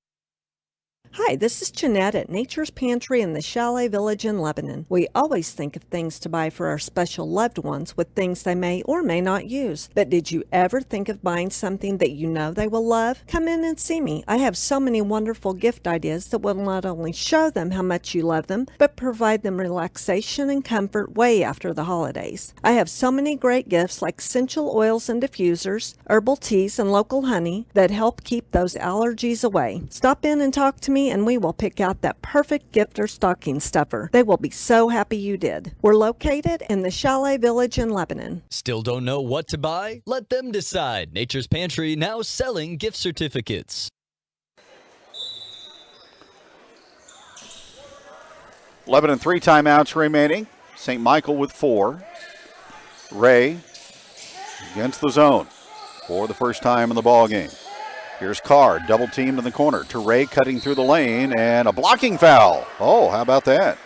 Hi, this is Jeanette at Nature's Pantry in the Chalet Village in Lebanon. We always think of things to buy for our special loved ones with things they may or may not use. But did you ever think of buying something that you know they will love? Come in and see me. I have so many wonderful gift ideas that will not only show them how much you love them, but provide them relaxation and comfort way after the holidays. I have so many great gifts like essential oils and diffusers, herbal teas, and local honey that help keep those allergies away. Stop in and talk to me, and we will pick out that perfect gift or stocking stuffer. They will be so happy you did. We're located in the Chalet Village in Lebanon. Still don't know what to buy? Let them decide. Nature's Pantry now selling gift certificates. Lebanon 3 timeouts remaining. St. Michael with 4. Ray against the zone for the first time in the ball game. Here's Carr, double teamed in the corner. To Ray, cutting through the lane, and a blocking foul. Oh, how about that?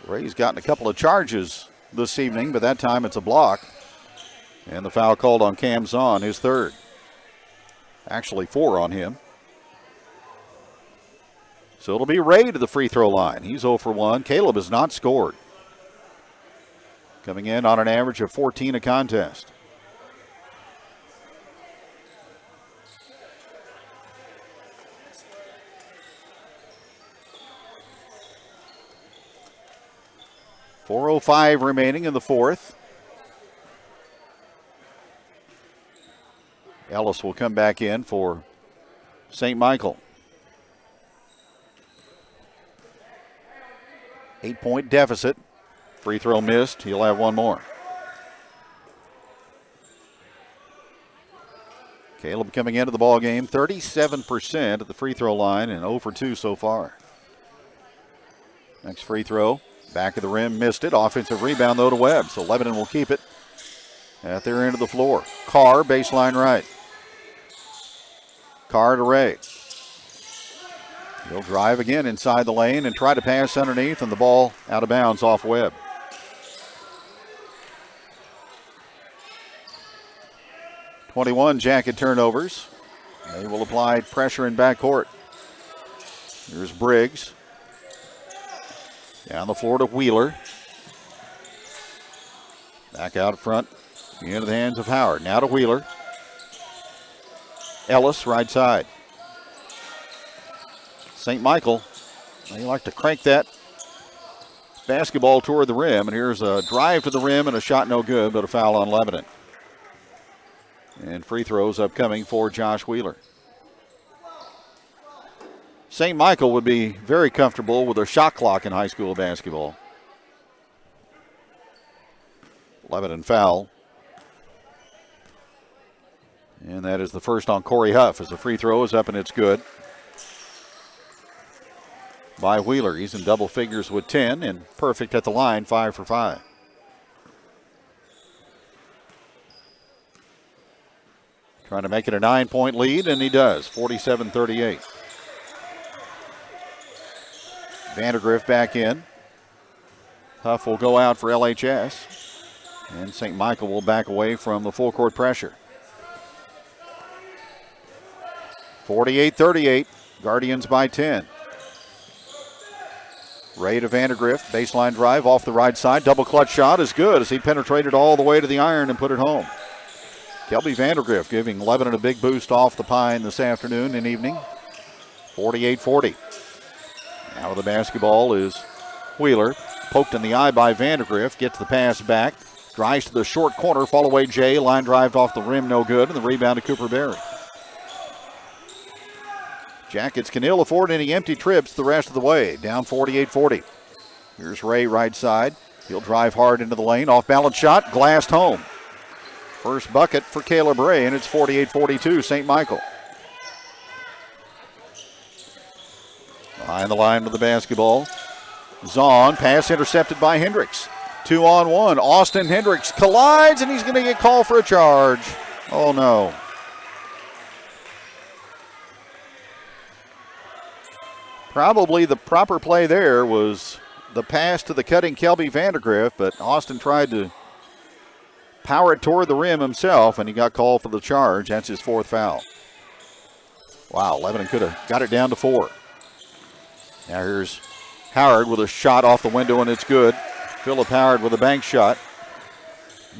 Ray's gotten a couple of charges this evening, but that time it's a block. And the foul called on Cam Zahn, his third. Actually 4 on him. So it'll be Ray to the free throw line. He's 0 for 1. Caleb has not scored. Coming in on an average of 14 a contest. .405 remaining in the fourth. Ellis will come back in for St. Michael. 8-point deficit. Free throw missed. He'll have one more. Caleb coming into the ball game 37% at the free throw line and 0 for 2 so far. Next free throw. Back of the rim, missed it. Offensive rebound, though, to Webb. So Lebanon will keep it at their end of the floor. Carr, baseline right. Carr to Ray. He'll drive again inside the lane and try to pass underneath, and the ball out of bounds off Webb. .21 Jacket turnovers. They will apply pressure in backcourt. Here's Briggs. Down the floor to Wheeler. Back out front. Into the hands of Howard. Now to Wheeler. Ellis, right side. St. Michael, they like to crank that basketball toward the rim. And here's a drive to the rim and a shot no good, but a foul on Lebanon. And free throws upcoming for Josh Wheeler. St. Michael would be very comfortable with a shot clock in high school basketball. Lebanon foul. And that is the first on Corey Huff as the free throw is up and it's good. By Wheeler. He's in double figures with 10 and perfect at the line, 5 for 5. Trying to make it a 9-point lead, and he does, 47-38. Vandergrift back in. Huff will go out for LHS. And St. Michael will back away from the full court pressure. 48-38, Guardians by 10. Ray to Vandergrift, baseline drive off the right side. Double clutch shot is good as he penetrated all the way to the iron and put it home. Kelby Vandergrift giving Lebanon a big boost off the pine this afternoon and evening. 48-40. Now the basketball is Wheeler. Poked in the eye by Vandergrift. Gets the pass back. Drives to the short corner. Fall away Jay. Line drive off the rim, no good. And the rebound to Cooper Berry. Jackets can ill afford any empty trips the rest of the way. Down 48-40. Here's Ray right side. He'll drive hard into the lane. Off-balance shot, glassed home. First bucket for Caleb Ray, and it's 48-42, St. Michael. Behind the line with the basketball. Zahn, pass intercepted by Hendricks. 2-on-1. Austin Hendricks collides, and he's going to get called for a charge. Oh, no. Probably the proper play there was the pass to the cutting Kelby Vandergriff, but Austin tried to power it toward the rim himself, and he got called for the charge. That's his fourth foul. Wow, Lebanon could have got it down to 4. Now here's Howard with a shot off the window, and it's good. Philip Howard with a bank shot.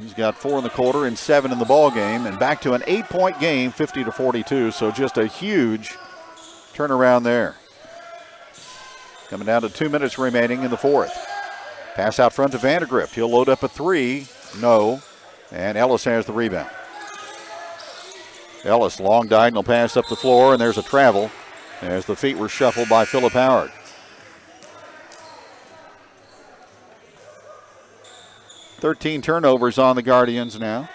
He's got 4 in the quarter and 7 in the ball game, and back to an 8-point game, 50-42. So just a huge turnaround there. Coming down to 2 minutes remaining in the fourth. Pass out front to Vandergrift. He'll load up a 3. No. And Ellis has the rebound. Ellis, long diagonal pass up the floor, and there's a travel as the feet were shuffled by Philip Howard. Thirteen turnovers on the Guardians now.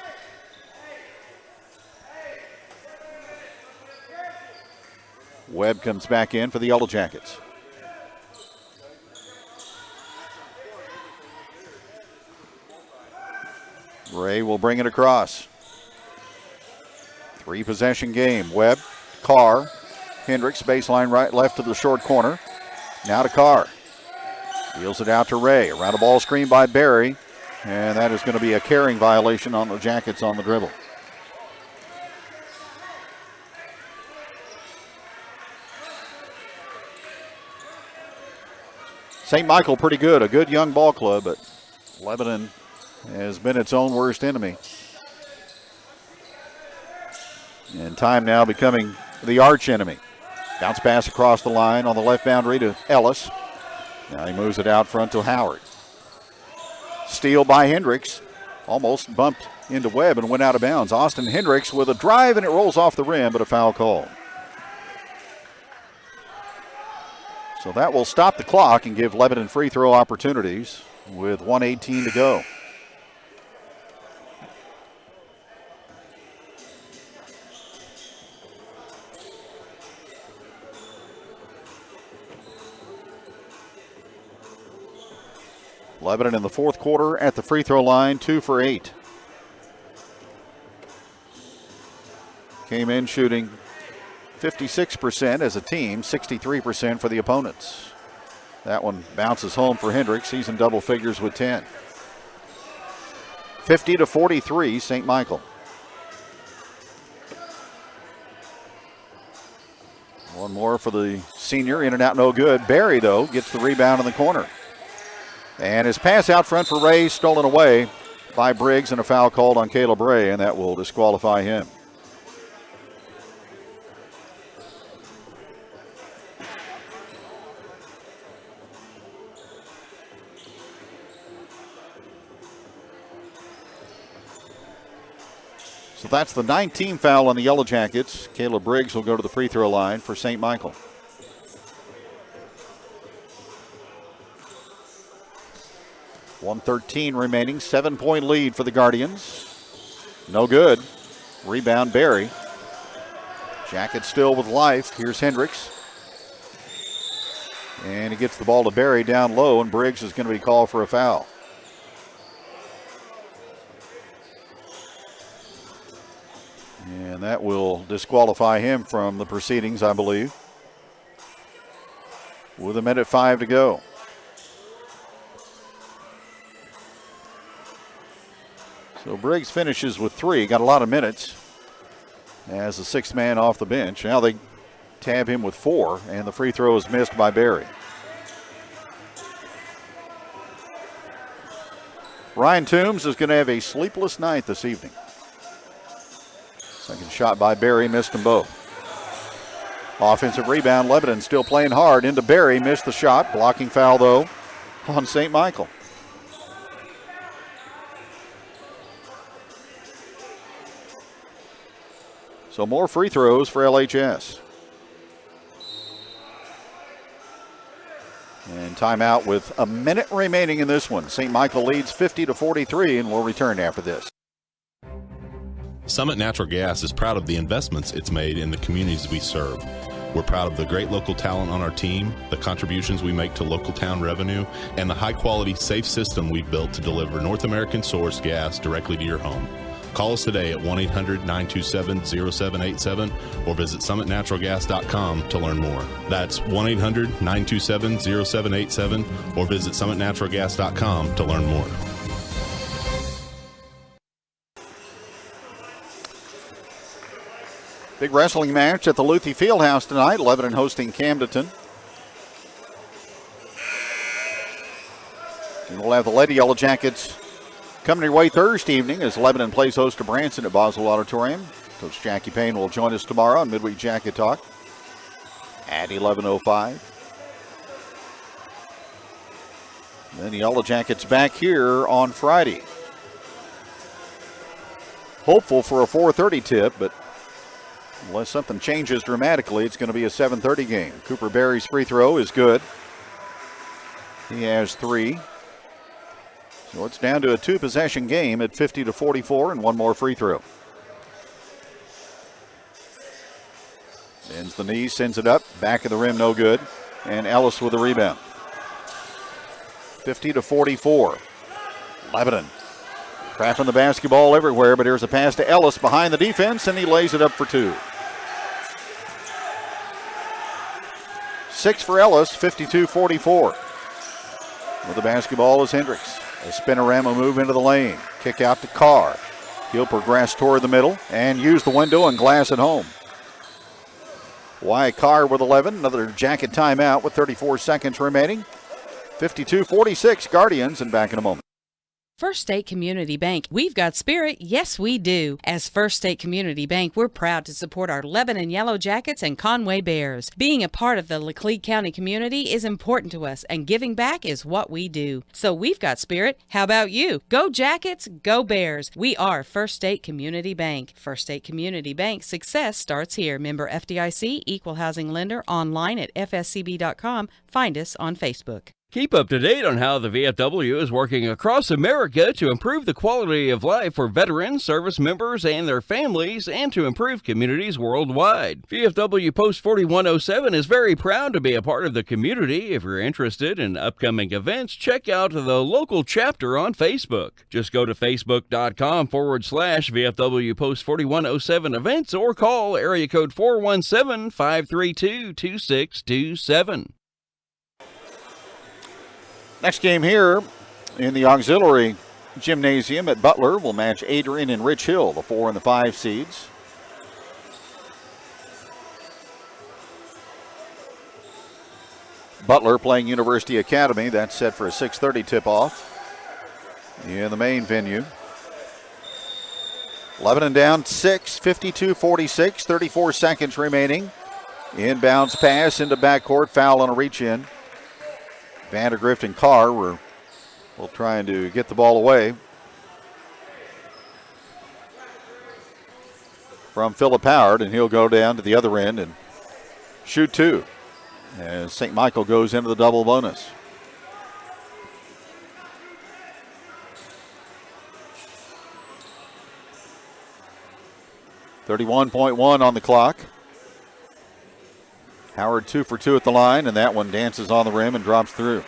Webb comes back in for the Yellow Jackets. Ray will bring it across. 3-possession game. Webb, Carr, Hendricks, baseline right, left to the short corner. Now to Carr. Deals it out to Ray. Around a ball screen by Barry. And that is going to be a carrying violation on the Jackets on the dribble. St. Michael pretty good, a good young ball club, but Lebanon has been its own worst enemy. And time now becoming the arch enemy. Bounce pass across the line on the left boundary to Ellis. Now he moves it out front to Howard. Steal by Hendricks. Almost bumped into Webb and went out of bounds. Austin Hendricks with a drive, and it rolls off the rim, but a foul call. So that will stop the clock and give Lebanon free throw opportunities with 1:18 to go. Lebanon in the fourth quarter at the free throw line, 2 for 8. Came in shooting 56% as a team, 63% for the opponents. That one bounces home for Hendricks. He's in double figures with 10. 50-43, St. Michael. One more for the senior, in and out, no good. Barry, though, gets the rebound in the corner. And his pass out front for Ray stolen away by Briggs, and a foul called on Caleb Ray, and that will disqualify him. So that's the 19th foul on the Yellow Jackets. Caleb Briggs will go to the free throw line for St. Michael. .113 remaining, 7-point lead for the Guardians. No good. Rebound Barry. Jackets still with life. Here's Hendricks. And he gets the ball to Barry down low, and Briggs is going to be called for a foul. And that will disqualify him from the proceedings, I believe. With 1:05 to go. So Briggs finishes with 3, got a lot of minutes as the sixth man off the bench. Now they tab him with 4, and the free throw is missed by Barry. Ryan Toombs is going to have a sleepless night this evening. Second shot by Barry, missed them both. Offensive rebound, Lebanon still playing hard into Barry, missed the shot. Blocking foul, though, on St. Michael. So more free throws for LHS. timeout with a minute remaining in this one. St. Michael leads 50-43, and we'll return after this. Summit Natural Gas is proud of the investments it's made in the communities we serve. We're proud of the great local talent on our team, the contributions we make to local town revenue, and the high-quality, safe system we've built to deliver North American-sourced gas directly to your home. Call us today at 1-800-927-0787 or visit summitnaturalgas.com to learn more. That's 1-800-927-0787 or visit summitnaturalgas.com to learn more. Big wrestling match at the Luthi Fieldhouse tonight. Lebanon hosting Camdenton. And we'll have the Lady Yellow Jackets coming your way Thursday evening as Lebanon plays host to Branson at Boswell Auditorium. Coach Jackie Payne will join us tomorrow on Midweek Jacket Talk at 11:05. Then the Yellow Jackets back here on Friday. Hopeful for a 4:30 tip, but unless something changes dramatically, it's going to be a 7:30 game. Cooper Berry's free throw is good. He has 3. So it's down to a 2-possession game at 50-44 and one more free throw. Bends the knee, sends it up. Back of the rim, no good. And Ellis with the rebound. 50-44. Lebanon trapping the basketball everywhere, but here's a pass to Ellis behind the defense, and he lays it up for 2. 6 for Ellis, 52-44. With the basketball is Hendricks. A spinorama move into the lane. Kick out to Carr. He'll progress toward the middle and use the window and glass it home. Wyatt Carr with 11. Another Jacket timeout with 34 seconds remaining. 52-46 Guardians, and back in a moment. First State Community Bank. We've got spirit, yes we do. As First State Community Bank, we're proud to support our Lebanon Yellow Jackets and Conway Bears. Being a part of the Laclede County community is important to us, and giving back is what we do. So we've got spirit. How about you? Go Jackets, go Bears. We are First State Community Bank. First State Community Bank, success starts here. Member FDIC, Equal Housing Lender, online at fscb.com. Find us on Facebook. Keep up to date on how the VFW is working across America to improve the quality of life for veterans, service members, and their families, and to improve communities worldwide. VFW Post 4107 is very proud to be a part of the community. If you're interested in upcoming events, check out the local chapter on Facebook. Just go to facebook.com/VFW Post 4107 events or call area code 417-532-2627. Next game here in the auxiliary gymnasium at Butler will match Adrian and Rich Hill, the 4 and the 5 seeds. Butler playing University Academy. That's set for a 6:30 tip-off in the main venue. Lebanon down 6, 52-46, 34 seconds remaining. Inbounds pass into backcourt, foul on a reach-in. Vandergrift and Carr were both trying to get the ball away from Philip Howard, and he'll go down to the other end and shoot 2 as St. Michael goes into the double bonus. .1 on the clock. Howard 2 for 2 at the line, and that one dances on the rim and drops through.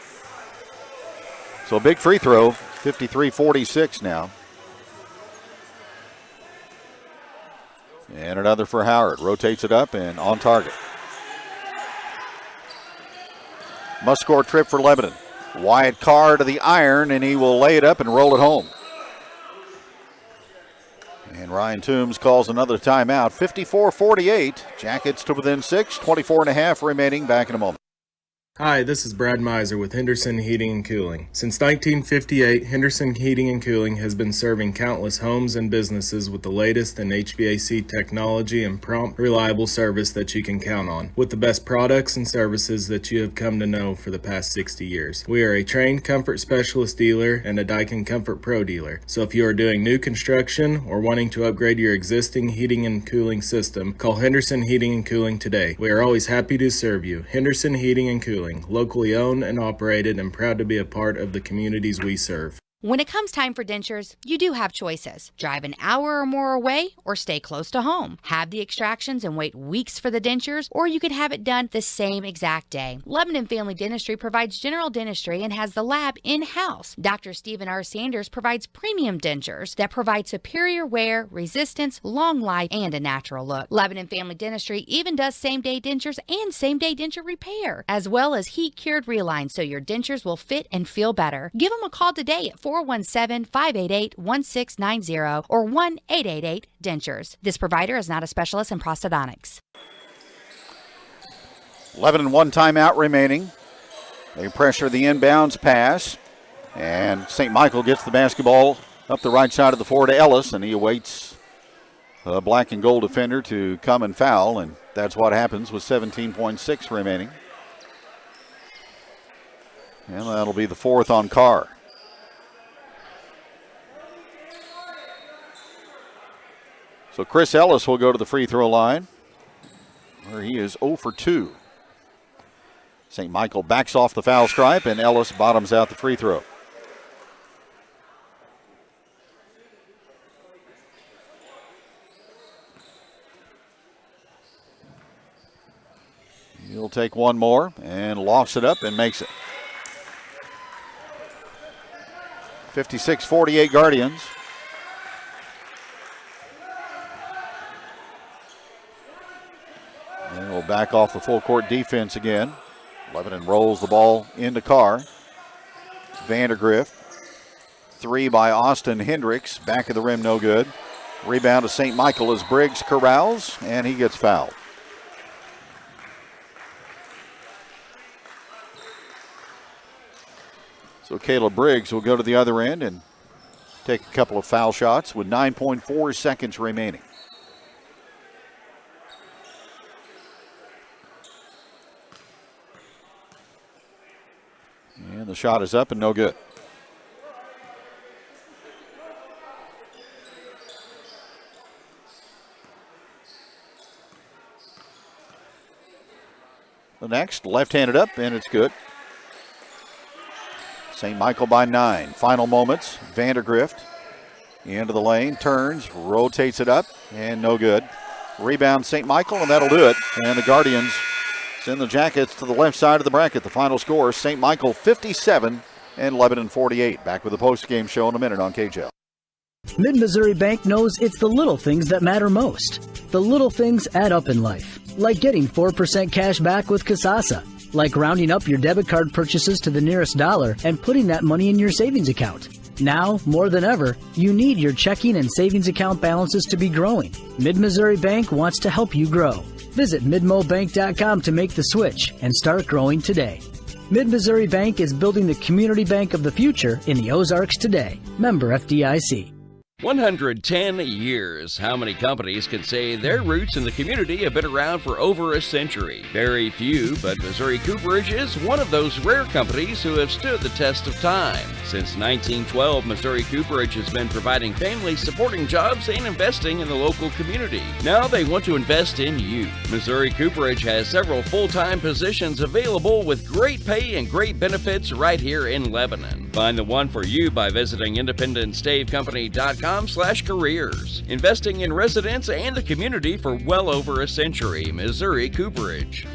So a big free throw, 53-46 now. And another for Howard. Rotates it up and on target. Must score trip for Lebanon. Wyatt Carr to the iron, and he will lay it up and roll it home. And Ryan Toombs calls another timeout. 54-48. Jackets to within 6. 24.5 remaining. Back in a moment. Hi, this is Brad Miser with Henderson Heating and Cooling. Since 1958, Henderson Heating and Cooling has been serving countless homes and businesses with the latest in HVAC technology and prompt, reliable service that you can count on, with the best products and services that you have come to know for the past 60 years. We are a trained comfort specialist dealer and a Daikin Comfort Pro dealer. So if you are doing new construction or wanting to upgrade your existing heating and cooling system, call Henderson Heating and Cooling today. We are always happy to serve you. Henderson Heating and Cooling. Keeling, locally owned and operated, and proud to be a part of the communities we serve. When it comes time for dentures, you do have choices. Drive an hour or more away or stay close to home. Have the extractions and wait weeks for the dentures, or you could have it done the same exact day. Lebanon Family Dentistry provides general dentistry and has the lab in-house. Dr. Stephen R. Sanders provides premium dentures that provide superior wear, resistance, long life, and a natural look. Lebanon Family Dentistry even does same-day dentures and same-day denture repair, as well as heat-cured relines so your dentures will fit and feel better. Give them a call today at 417-588-1690 or 1-888-DENTURES. This provider is not a specialist in prosthodontics. Lebanon, one timeout remaining. They pressure the inbounds pass, and St. Michael gets the basketball up the right side of the floor to Ellis, and he awaits a black and gold defender to come and foul, and that's what happens with 17.6 remaining. And that'll be the fourth on Carr. So Chris Ellis will go to the free throw line, where he is 0 for 2. St. Michael backs off the foul stripe, and Ellis bottoms out the free throw. He'll take one more and lofts it up and makes it. 56-48 Guardians. And we'll back off the full court defense again. Lebanon rolls the ball into Carr. Vandergrift. Three by Austin Hendricks. Back of the rim, no good. Rebound to St. Michael as Briggs corrals, and he gets fouled. So Caleb Briggs will go to the other end and take a couple of foul shots with 9.4 seconds remaining. And the shot is up and no good. The next, left-handed up, and it's good. St. Michael by 9. Final moments. Vandergrift into the lane, turns, rotates it up, and no good. Rebound St. Michael, and that'll do it. And the Guardians send the Jackets to the left side of the bracket. The final score, St. Michael 57 and Lebanon 48. Back with the post-game show in a minute on KJL. Mid-Missouri Bank knows it's the little things that matter most. The little things add up in life, like getting 4% cash back with Kasasa. Like rounding up your debit card purchases to the nearest dollar and putting that money in your savings account. Now, more than ever, you need your checking and savings account balances to be growing. Mid-Missouri Bank wants to help you grow. Visit midmobank.com to make the switch and start growing today. Mid-Missouri Bank is building the community bank of the future in the Ozarks today. Member FDIC. 110 years. How many companies can say their roots in the community have been around for over a century? Very few, but Missouri Cooperage is one of those rare companies who have stood the test of time. Since 1912, Missouri Cooperage has been providing families supporting jobs and investing in the local community. Now they want to invest in you. Missouri Cooperage has several full-time positions available with great pay and great benefits right here in Lebanon. Find the one for you by visiting independentstavecompany.com/careers. Investing in residents and the community for well over a century. Missouri Cooperage.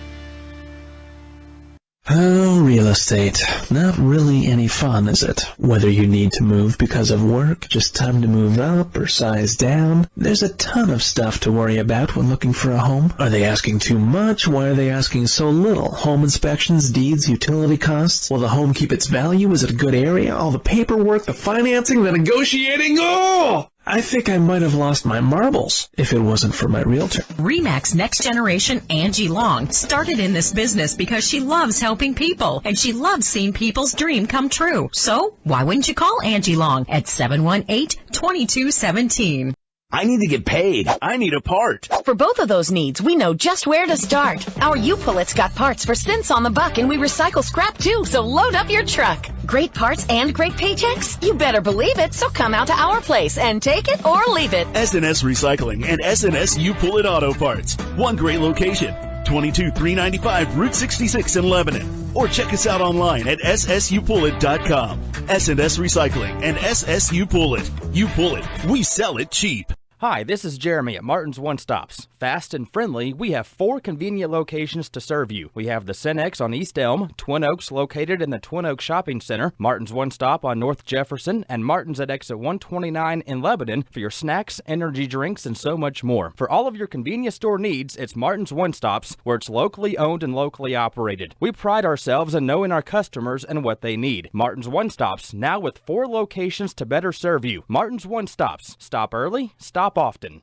Oh, real estate. Not really any fun, is it? Whether you need to move because of work, just time to move up, or size down, there's a ton of stuff to worry about when looking for a home. Are they asking too much? Why are they asking so little? Home inspections, deeds, utility costs? Will the home keep its value? Is it a good area? All the paperwork, the financing, the negotiating? Oh! I think I might have lost my marbles if it wasn't for my realtor. RE/MAX Next Generation Angie Long started in this business because she loves helping people and she loves seeing people's dream come true. So why wouldn't you call Angie Long at 718-2217? I need to get paid. I need a part. For both of those needs, we know just where to start. Our U-Pullet's got parts for cents on the buck, and we recycle scrap too, so load up your truck. Great parts and great paychecks? You better believe it, so come out to our place and take it or leave it. SNS Recycling and SNS U-Pullet Auto Parts. One great location, 22395 Route 66 in Lebanon. or check us out online at ssupullit.com. S&S Recycling and SSU Pullit. You pull it, we sell it cheap. Hi, this is Jeremy at Martin's One Stops. Fast and friendly, we have 4 convenient locations to serve you. We have the Cenex on East Elm, Twin Oaks located in the Twin Oaks Shopping Center, Martin's One Stop on North Jefferson, and Martin's at exit 129 in Lebanon for your snacks, energy drinks, and so much more. For all of your convenience store needs, it's Martin's One Stops, where it's locally owned and locally operated. We pride ourselves in knowing our customers and what they need. Martin's One Stops, now with 4 locations to better serve you. Martin's One Stops. Stop early, stop often.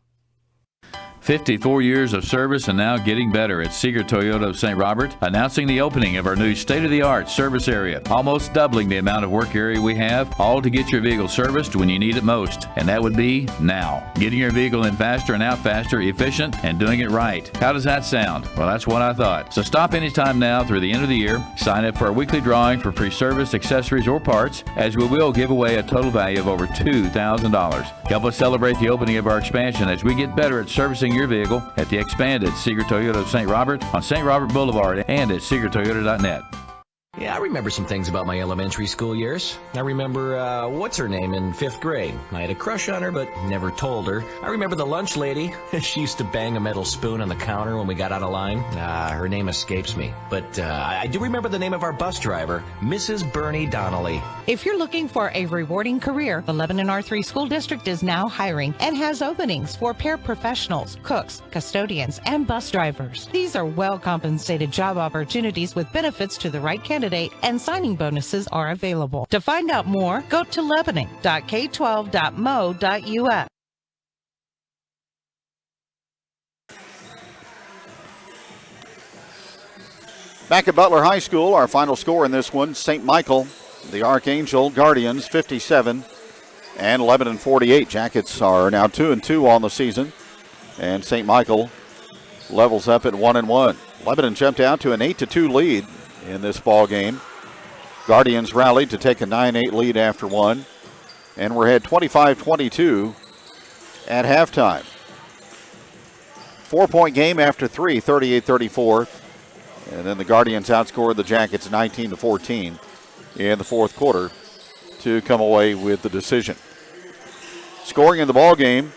54 years of service and now getting better at Seeger Toyota of St. Robert, announcing the opening of our new state-of-the-art service area, almost doubling the amount of work area we have, all to get your vehicle serviced when you need it most, and that would be now. Getting your vehicle in faster and out faster, efficient, and doing it right. How does that sound? Well, that's what I thought. So stop anytime now through the end of the year, sign up for our weekly drawing for free service, accessories, or parts, as we will give away a total value of over $2,000. Help us celebrate the opening of our expansion as we get better at servicing your vehicle at the expanded Seeger Toyota of St. Robert on St. Robert Boulevard and at SeegerToyota.net. Yeah, I remember some things about my elementary school years. I remember, what's her name in 5th grade. I had a crush on her, but never told her. I remember the lunch lady. She used to bang a metal spoon on the counter when we got out of line. Her name escapes me. But I do remember the name of our bus driver, Mrs. Bernie Donnelly. If you're looking for a rewarding career, the Lebanon R3 School District is now hiring and has openings for paraprofessionals, cooks, custodians, and bus drivers. These are well-compensated job opportunities with benefits to the right candidate, and signing bonuses are available. To find out more, go to lebanon.k12.mo.us. Back at Butler High School, our final score in this one, St. Michael, the Archangel Guardians 57 and Lebanon 48. Jackets are now 2-2 on the season, and St. Michael levels up at 1-1. Lebanon jumped out to an 8-2 lead in this ball game. Guardians rallied to take a 9-8 lead after one, and we're ahead 25-22 at halftime. 4-point game after 3, 38-34, and then the Guardians outscored the Jackets 19-14 in the fourth quarter to come away with the decision. Scoring in the ball game,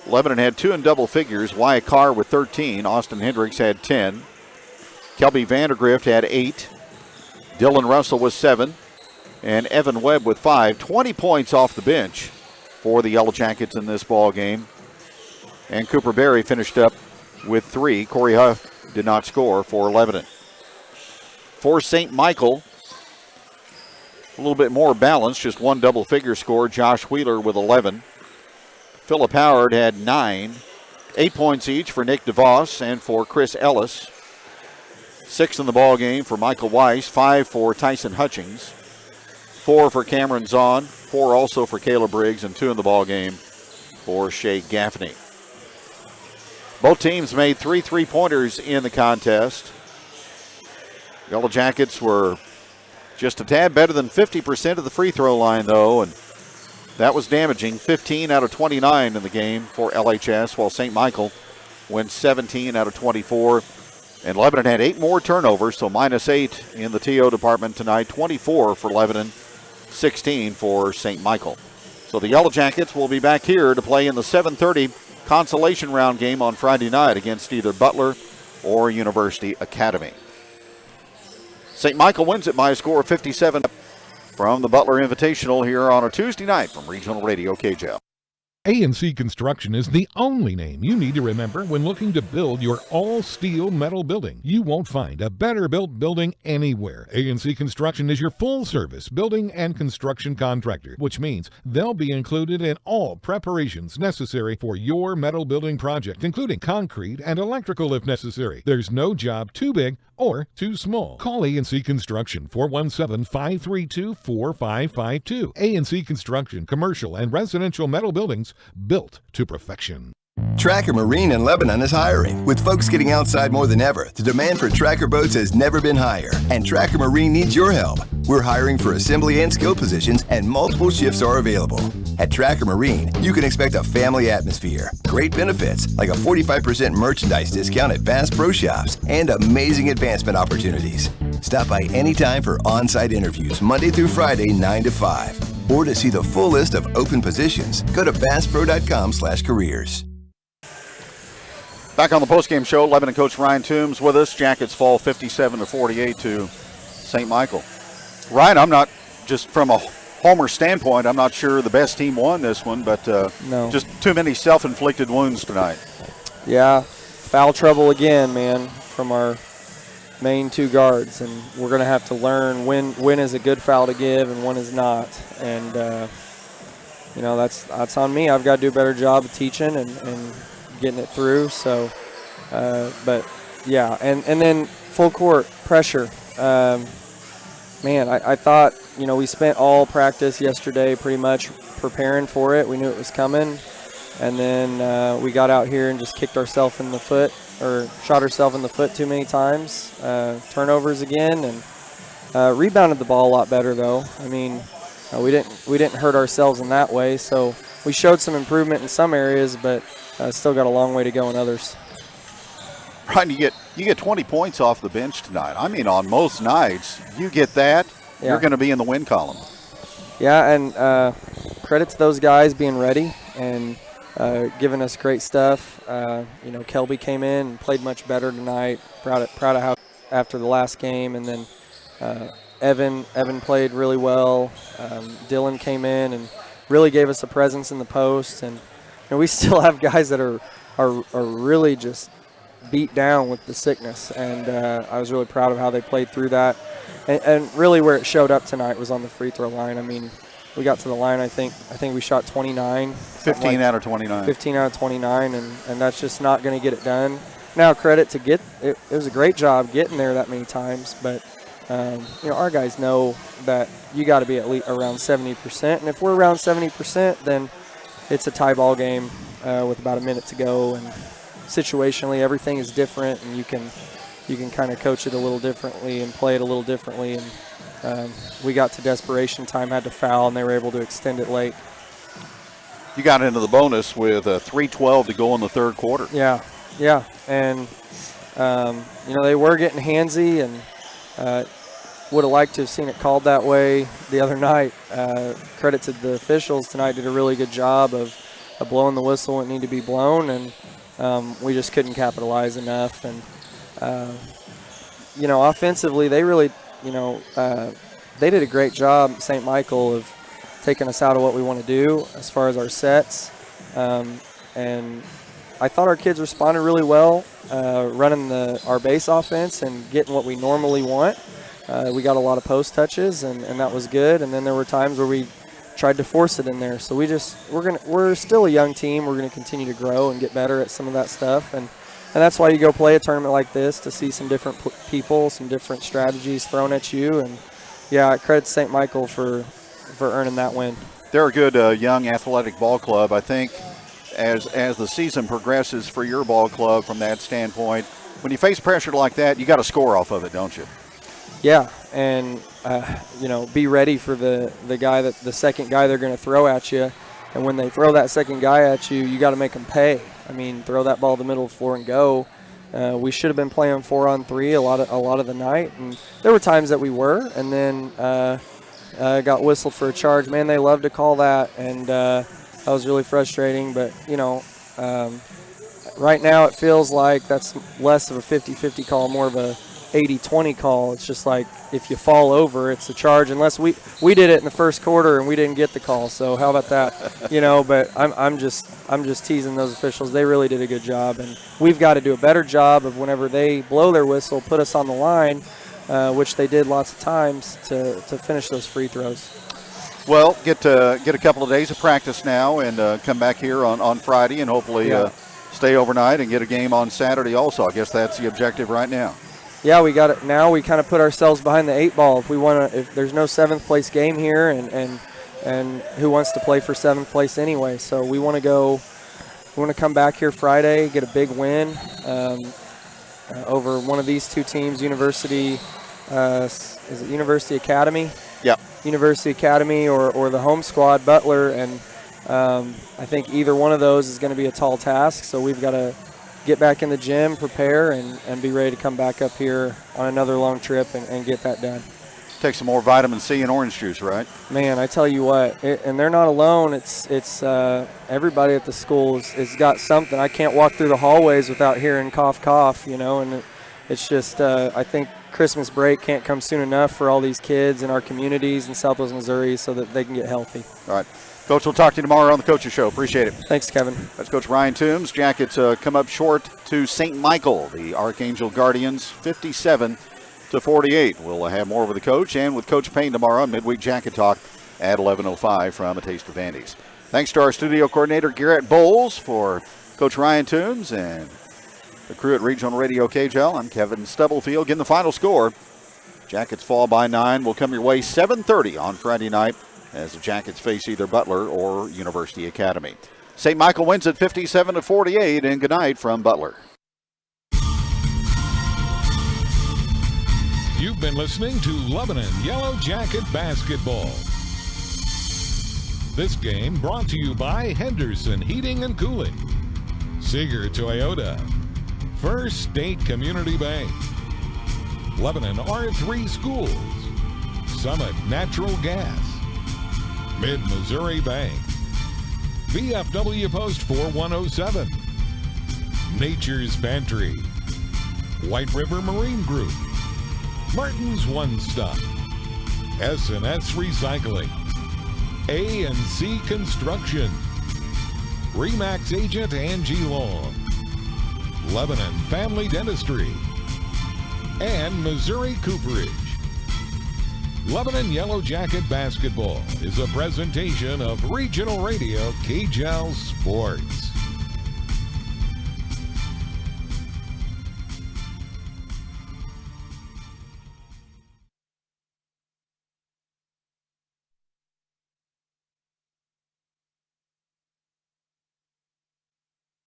Lebanon had 2 in double figures. Wyatt Carr with 13. Austin Hendricks had 10. Kelby Vandergrift had 8. Dylan Russell with 7. And Evan Webb with 5. 20 points off the bench for the Yellow Jackets in this ball game. And Cooper Berry finished up with 3. Corey Huff did not score for Lebanon. For St. Michael, a little bit more balanced, just 1 double-figure score. Josh Wheeler with 11. Philip Howard had 9. 8 points each for Nick DeVos and for Chris Ellis. 6 in the ball game for Michael Weiss. 5 for Tyson Hutchings. 4 for Cameron Zahn. 4 also for Caleb Briggs, and 2 in the ball game for Shea Gaffney. Both teams made 3 3-pointers in the contest. Yellow Jackets were just a tad better than 50% of the free throw line, though, and that was damaging. 15 out of 29 in the game for LHS, while St. Michael went 17 out of 24. And Lebanon had 8 more turnovers, so -8 in the TO department tonight. 24 for Lebanon, 16 for St. Michael. So the Yellow Jackets will be back here to play in the 7:30 consolation round game on Friday night against either Butler or University Academy. St. Michael wins it by a score of 57 from the Butler Invitational here on a Tuesday night from Regional Radio KJL. A&C Construction is the only name you need to remember when looking to build your all-steel metal building. You won't find a better built building anywhere. A&C Construction is your full-service building and construction contractor, which means they'll be included in all preparations necessary for your metal building project, including concrete and electrical if necessary. There's no job too big or too small. Call A&C Construction, 417-532-4552. A&C Construction, commercial and residential metal buildings built to perfection. Tracker Marine in Lebanon is hiring, with folks getting outside more than ever. The demand for Tracker boats has never been higher, and Tracker Marine needs your help. We're hiring for assembly and skill positions, and multiple shifts are available. At Tracker Marine, you can expect a family atmosphere, great benefits like a 45% merchandise discount at Bass Pro Shops, and amazing advancement opportunities. Stop by anytime for on-site interviews Monday through Friday, 9 to 5. Or to see the full list of open positions, go to basspro.com/careers. Back on the postgame show, Lebanon coach Ryan Toombs with us. Jackets fall 57-48 to St. Michael. Ryan, I'm not, just from a Homer standpoint, I'm not sure the best team won this one, but no. Just too many self-inflicted wounds tonight. Yeah, foul trouble again, man, from our main two guards, and we're going to have to learn when is a good foul to give and when is not. And, that's on me. I've got to do a better job of teaching and getting it through. So, but, yeah, and then full court pressure. Man, I thought, we spent all practice yesterday pretty much preparing for it. We knew it was coming. And then we got out here and just kicked ourselves in the foot, or shot ourselves in the foot too many times. Turnovers again, and rebounded the ball a lot better, though. I mean, we didn't hurt ourselves in that way. So we showed some improvement in some areas, but still got a long way to go in others. Ryan, you get 20 points off the bench tonight. I mean, on most nights, you get that, you're going to be in the win column. Yeah, and credit to those guys being ready and giving us great stuff. Kelby came in and played much better tonight. Proud of how after the last game, and then Evan played really well. Dylan came in and really gave us a presence in the post, and we still have guys that are really just beat down with the sickness, and I was really proud of how they played through that. And really where it showed up tonight was on the free throw line. I mean, we got to the line, I think we shot 29. 15 out of 29. 15 out of 29, and that's just not going to get it done. Now, credit to it was a great job getting there that many times, but our guys know that you got to be at least around 70%, and if we're around 70%, then it's a tie ball game with about a minute to go, and situationally everything is different, and you can kind of coach it a little differently and play it a little differently, and we got to desperation time, had to foul, and they were able to extend it late. You got into the bonus with 3:12 to go in the third quarter. Yeah, and they were getting handsy, and would have liked to have seen it called that way the other night. Credit to the officials tonight, did a really good job of blowing the whistle when it needed to be blown, and we just couldn't capitalize enough. And offensively, they really, they did a great job, St. Michael, of taking us out of what we want to do as far as our sets. And I thought our kids responded really well, running our base offense and getting what we normally want. We got a lot of post touches, and that was good. And then there were times where we tried to force it in there. So we're still a young team. We're going to continue to grow and get better at some of that stuff. And that's why you go play a tournament like this, to see some different people, some different strategies thrown at you. And, yeah, credit to St. Michael for earning that win. They're a good young athletic ball club. I think as the season progresses for your ball club from that standpoint, when you face pressure like that, you got to score off of it, don't you? Yeah, and, be ready for the second guy they're going to throw at you. And when they throw that second guy at you, you got to make them pay. I mean, throw that ball to the middle of the floor and go. We should have been playing 4-on-3 a lot of the night, and there were times that we were, and then got whistled for a charge. Man, they love to call that, and that was really frustrating. But right now it feels like that's less of a 50-50 call, more of a 80-20 call. It's just like if you fall over, it's a charge. Unless we did it in the first quarter and we didn't get the call. So how about that? But I'm just teasing those officials. They really did a good job, and we've got to do a better job of whenever they blow their whistle, put us on the line, which they did lots of times to finish those free throws. Well, get a couple of days of practice now, and come back here on Friday, and hopefully stay overnight and get a game on Saturday also. I guess that's the objective right now. Yeah, we got it. Now we kind of put ourselves behind the 8 ball. If there's no 7th place game here, and who wants to play for 7th place anyway? So we want to come back here Friday, get a big win over one of these two teams, University. Is it University Academy? Yeah. University Academy or the home squad, Butler, and I think either one of those is going to be a tall task. So we've got to get back in the gym, prepare, and be ready to come back up here on another long trip and get that done. Take some more vitamin C and orange juice, right? Man, I tell you what, and they're not alone. It's everybody at the school has got something. I can't walk through the hallways without hearing cough, cough, and it's just I think Christmas break can't come soon enough for all these kids in our communities in Southwest Missouri so that they can get healthy. All right. Coach, we'll talk to you tomorrow on the Coaches Show. Appreciate it. Thanks, Kevin. That's Coach Ryan Toombs. Jackets come up short to St. Michael, the Archangel Guardians, 57-48. We'll have more with the coach and with Coach Payne tomorrow on Midweek Jacket Talk at 11:05 from A Taste of Vandy's. Thanks to our studio coordinator, Garrett Bowles, for Coach Ryan Toombs and the crew at Regional Radio KJL. I'm Kevin Stubblefield. Again, the final score. Jackets fall by 9. Will come your way 7:30 on Friday night as the Jackets face either Butler or University Academy. St. Michael wins at 57-48, and good night from Butler. You've been listening to Lebanon Yellow Jacket Basketball. This game brought to you by Henderson Heating and Cooling, Seeger Toyota, First State Community Bank, Lebanon R3 Schools, Summit Natural Gas, Mid-Missouri Bank, VFW Post 4107, Nature's Pantry, White River Marine Group, Martin's One Stop, S&S Recycling, A&C Construction, Remax Agent Angie Long, Lebanon Family Dentistry, and Missouri Cooperage. Lebanon Yellow Jacket Basketball is a presentation of Regional Radio KJL Sports.